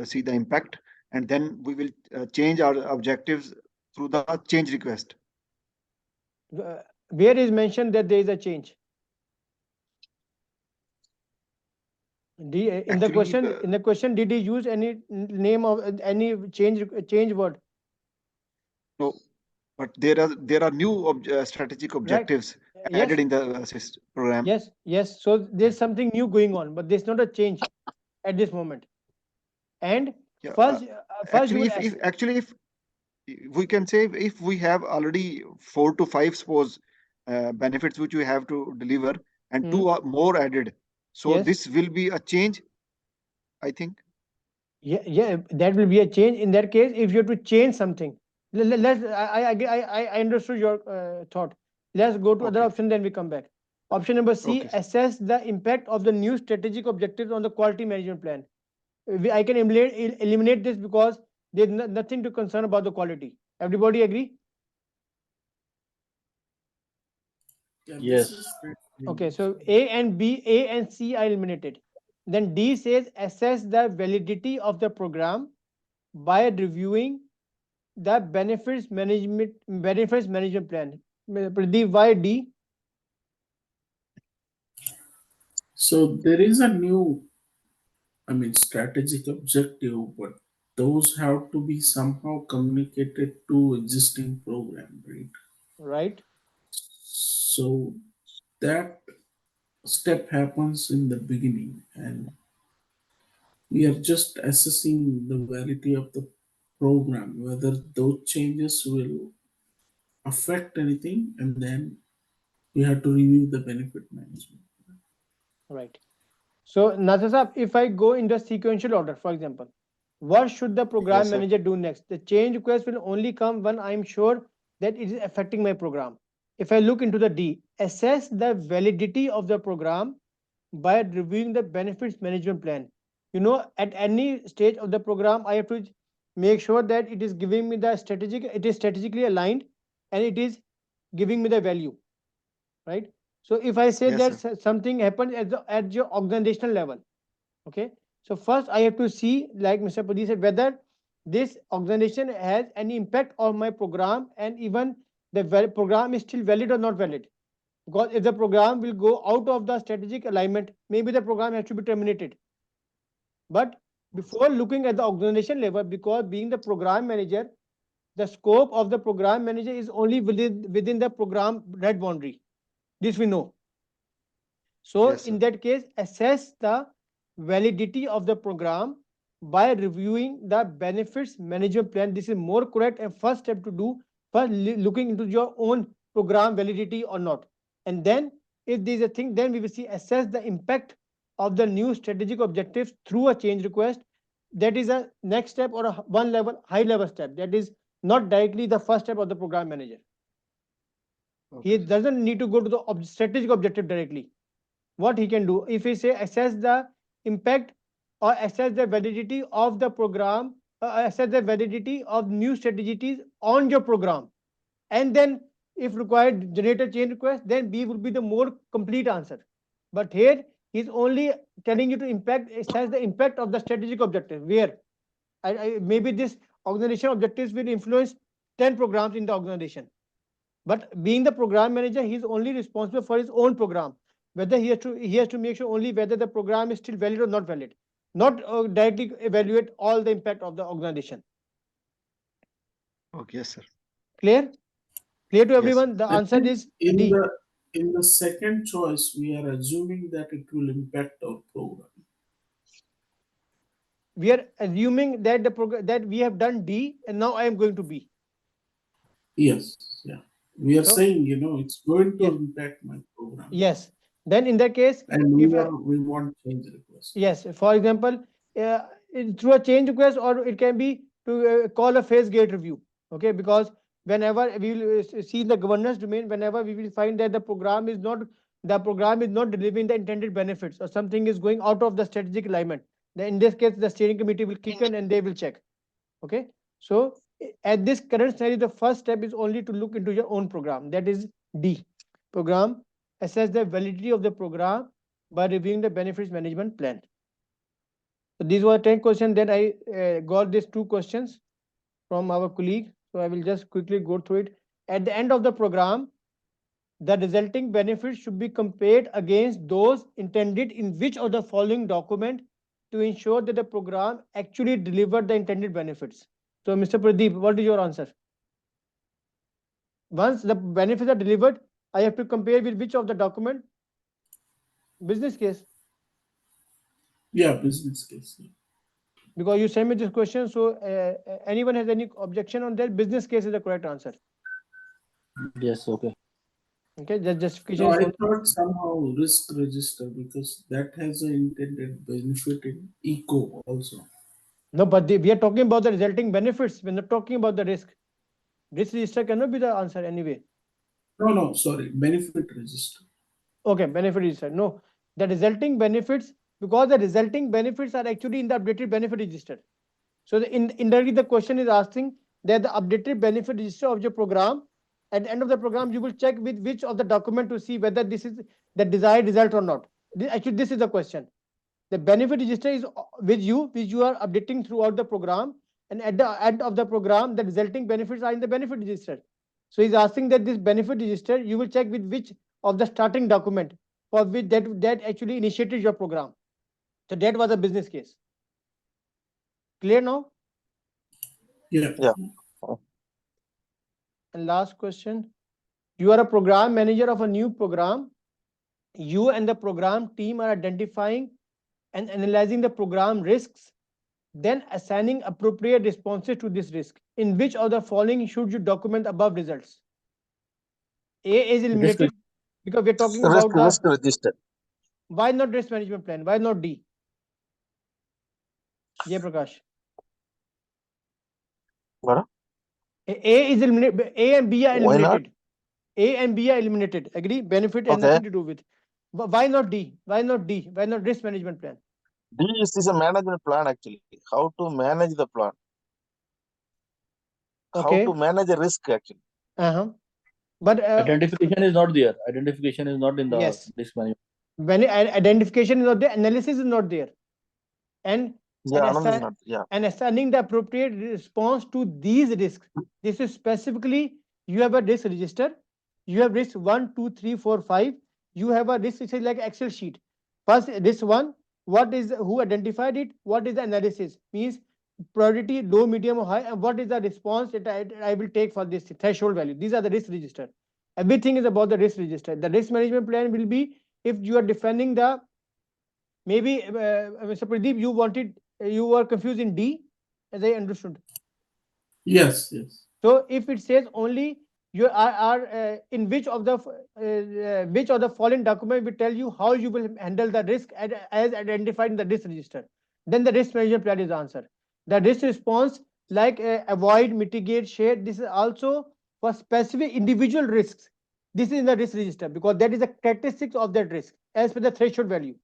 see the impact, and then we will change our objectives through the change request. Where is mentioned that there is a change? In the Actually, question, did he use any name of any change word? no, but there are new strategic Right? objectives added Yes. in the program. Yes, yes. So there's something new going on, but there's not a change at this moment. And Yeah, first you actually, would if ask, actually if we can say if we have already 4 to 5 suppose benefits which we have to deliver and hmm, two are more added, so yes, this will be a change, I think. yeah, yeah, that will be a change. In that case, if you have to change something, let's, I understood your thought. Let's go to other Okay, option, then we come back. Option number C, okay, sir. assess the impact of the new strategic objectives on the quality management plan. I can eliminate this because there's nothing to concern about the quality. Everybody agree? Yeah, this Yes. is pretty Okay, clean. so A and C are eliminated. Then D says assess the validity of the program by reviewing the benefits management plan. Pradeep, why D? So there is a new, strategic objective, but those have to be somehow communicated to existing program, right? Right, So that step happens in the beginning, and we are just assessing the validity of the program, whether those changes will affect anything, and then we have to review the benefit management. right. So Nasir, if I go in the sequential order, for example, what should the program Yes, sir. manager do next? The change request will only come when I'm sure that it is affecting my program. If I look into the D, assess the validity of the program by reviewing the benefits management plan. At any stage of the program, I have to make sure that it is giving me the it is strategically aligned, and it is giving me the value, right? So if I say Yes, that sir. something happens at your organizational level, okay, so first I have to see, like Mr. Padi said, whether this organization has any impact on my program, and even the program is still valid or not valid. Because if the program will go out of the strategic alignment, maybe the program has to be terminated. But before looking at the organization level, because being the program manager, the scope of the program manager is only within the program red boundary. This we know. So Yes, in sir. that case, assess the validity of the program by reviewing the benefits management plan. This is more correct and first step to do. First, looking into your own program validity or not, and then if there is a thing, then we will see assess the impact of the new strategic objectives through a change request. That is a next step, or a one level high level step. That is not directly the first step of the program manager. He Okay, sir. doesn't need to go to the strategic objective directly. What he can do, if he say assess the impact or assess the validity of the program, assess the validity of new strategies on your program, and then if required generate a change request, then B would be the more complete answer. But here he's only telling you to assess the impact of the strategic objective, where maybe this organization objectives will influence 10 programs in the organization. But being the program manager, he's only responsible for his own program. Whether he has to make sure only whether the program is still valid or not valid, not directly evaluate all the impact of the organization. Okay, yes, sir. Clear? Clear to Yes, sir. everyone? The I answer think is D. in the second choice, we are assuming that it will impact our program. We are assuming that the program that we have done D, and now I am going to B. Yes, yeah. We are So saying, it's going to yes, impact my program. yes. Then in that case, And if we want change request. yes, for example, through a change request, or it can be to call a phase gate review. Okay, because whenever we will see the governance domain, whenever we will find that the program is not delivering the intended benefits, or something is going out of the strategic alignment, then in this case the steering committee will kick in and they will check. Okay, so at this current scenario, the first step is only to look into your own program. That is D. Program, assess the validity of the program by reviewing the benefits management plan. So these were 10 questions. Then I got these 2 questions from our colleague. So I will just quickly go through it. At the end of the program, the resulting benefits should be compared against those intended in which of the following document to ensure that the program actually delivered the intended benefits. So Mr. Pradeep, what is your answer? Once the benefits are delivered, I have to compare with which of the document? Business case. Yeah, business case. Yeah. Because you sent me this question, so anyone has any objection on that? Business case is the correct answer. Yes, okay. Okay, just justification No, is I shown. thought somehow risk register because that has an intended benefit in eco also. No, but we are talking about the resulting benefits. We're not talking about the risk. Risk register cannot be the answer anyway. No, sorry, benefit register. Okay, benefit register. No, the resulting benefits, because the resulting benefits are actually in the updated benefit register. So indirectly the question is asking that the updated benefit register of your program, at the end of the program, you will check with which of the document to see whether this is the desired result or not. Actually, this is the question. The benefit register is with you, which you are updating throughout the program, and at the end of the program, the resulting benefits are in the benefit register. So he's asking that this benefit register, you will check with which of the starting document for which that actually initiated your program. So that was a business case. Clear now? Yeah. Yeah. And last question. You are a program manager of a new program. You and the program team are identifying and analyzing the program risks, then assigning appropriate responses to this risk. In which of the following should you document above results? A is Risk eliminated because we're talking Risk about the, register. why not risk management plan? Why not D? Jay Prakash. What? A is eliminated. A and B are Why not? eliminated. A and B are eliminated. Agree? Benefit has Okay. nothing to do with. Why not D? Why not D? Why not risk management plan? D is a management plan actually. How to manage the plan. how to manage a risk actually. But Identification is not there. Identification is not in the yes, risk management. when identification is not there, analysis is not there, and Yeah, analysis not. Yeah. and assigning the appropriate response to these risks. This is specifically, you have a risk register, you have risk 1, 2, 3, 4, 5. You have a risk, it's like Excel sheet. First, risk 1, what is, who identified it, what is the analysis, means priority, low, medium or high, and what is the response that I will take for this threshold value. These are the risk register. Everything is about the risk register. The risk management plan will be, if you are defining the, maybe Mr. Pradeep, you were confused in D, as I understood. Yes, yes. So if it says only you are in which of the following document will tell you how you will handle the risk as identified in the risk register, then the risk management plan is the answer. The risk response, like avoid, mitigate, share, this is also for specific individual risks. This is in the risk register because that is the characteristics of that risk as per the threshold value.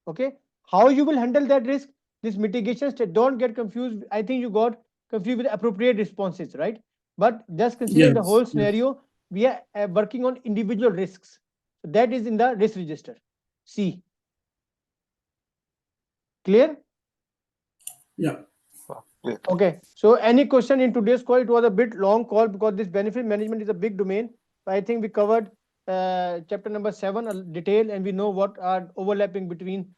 Okay, how you will handle that risk, this mitigation step, don't get confused. I think you got confused with appropriate responses, right? But just considering the whole Yes, yes. scenario, we are working on individual risks. So that is in the risk register. C. Clear? Yeah. Clear. Okay. So any question in today's call? It was a bit long call because this benefit management is a big domain. I think we covered chapter number 7 a detail, and we know what are overlapping between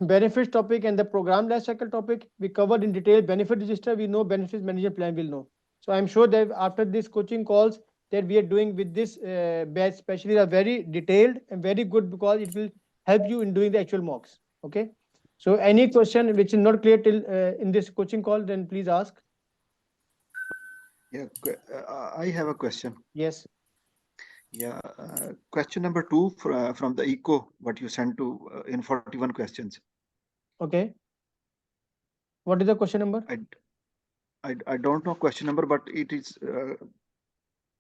benefits topic and the program life cycle topic. We covered in detail benefit register. We know benefits management plan will know. So I'm sure that after this coaching calls that we are doing with this batch, especially, are very detailed and very good because it will help you in doing the actual mocks. Okay. So any question which is not clear till in this coaching call, then please ask. Yeah, I have a question. Yes. Yeah, question number 2 from the eco, what you sent to in 41 questions. Okay. What is the question number? I don't know question number, but it is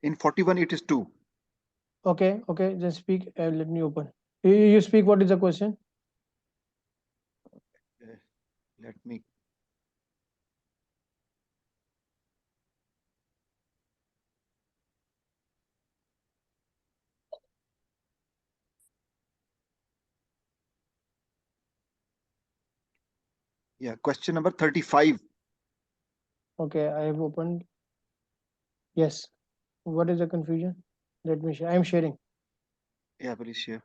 in 41 it is 2. Okay. Okay. Then speak. Let me open. You speak. What is the question? Let me. Yeah, question number 35. Okay, I have opened. Yes. What is the confusion? Let me share. I am sharing. Yeah, please share.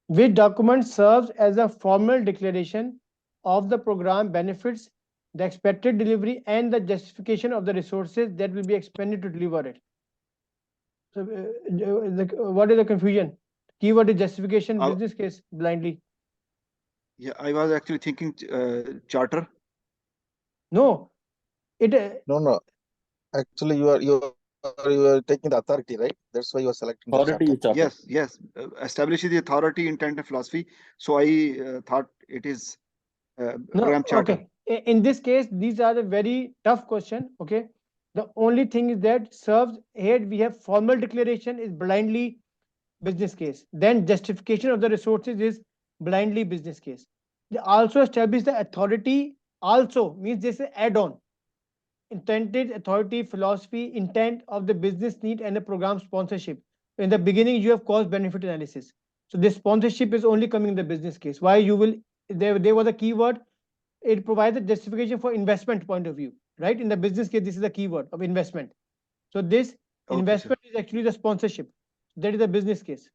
Which document serves as a formal declaration of the program benefits, the expected delivery, and the justification of the resources that will be expended to deliver it? So, what is the confusion? Keyword is justification, business case, blindly. Yeah, I was actually thinking charter. No, it. No. Actually, you are taking the authority, right? That's why you are selecting the Authority charter. is charter. Yes. Establishes the authority, intent, and philosophy. So I thought it is No, program charter. okay. In this case, these are the very tough question. Okay. The only thing is that serves here we have formal declaration is blindly business case. Then justification of the resources is blindly business case. They also establish the authority, also means this is add-on. Intended authority, philosophy, intent of the business need, and the program sponsorship. In the beginning, you have cost benefit analysis. So this sponsorship is only coming in the business case. Why you will, there was a keyword, it provides a justification for investment point of view, right? In the business case, this is the keyword of investment. So this investment is actually the sponsorship. That is the business case.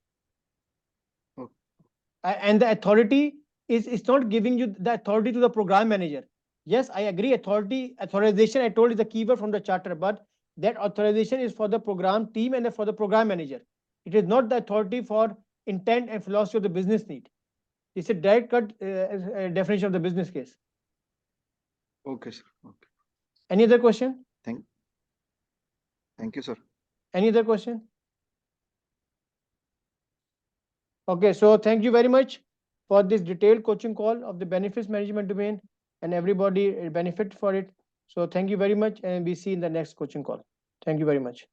And the authority is, it's not giving you the authority to the program manager. Yes, I agree. Authorization, I told, is the keyword from the charter, but that authorization is for the program team and for the program manager. It is not the authority for intent and philosophy of the business need. It's a direct cut definition of the business case. Okay, sir. Okay. Any other question? Thank you, sir. Any other question? Okay, so thank you very much for this detailed coaching call of the benefits management domain, and everybody benefit for it. So thank you very much, and we see in the next coaching call. Thank you very much.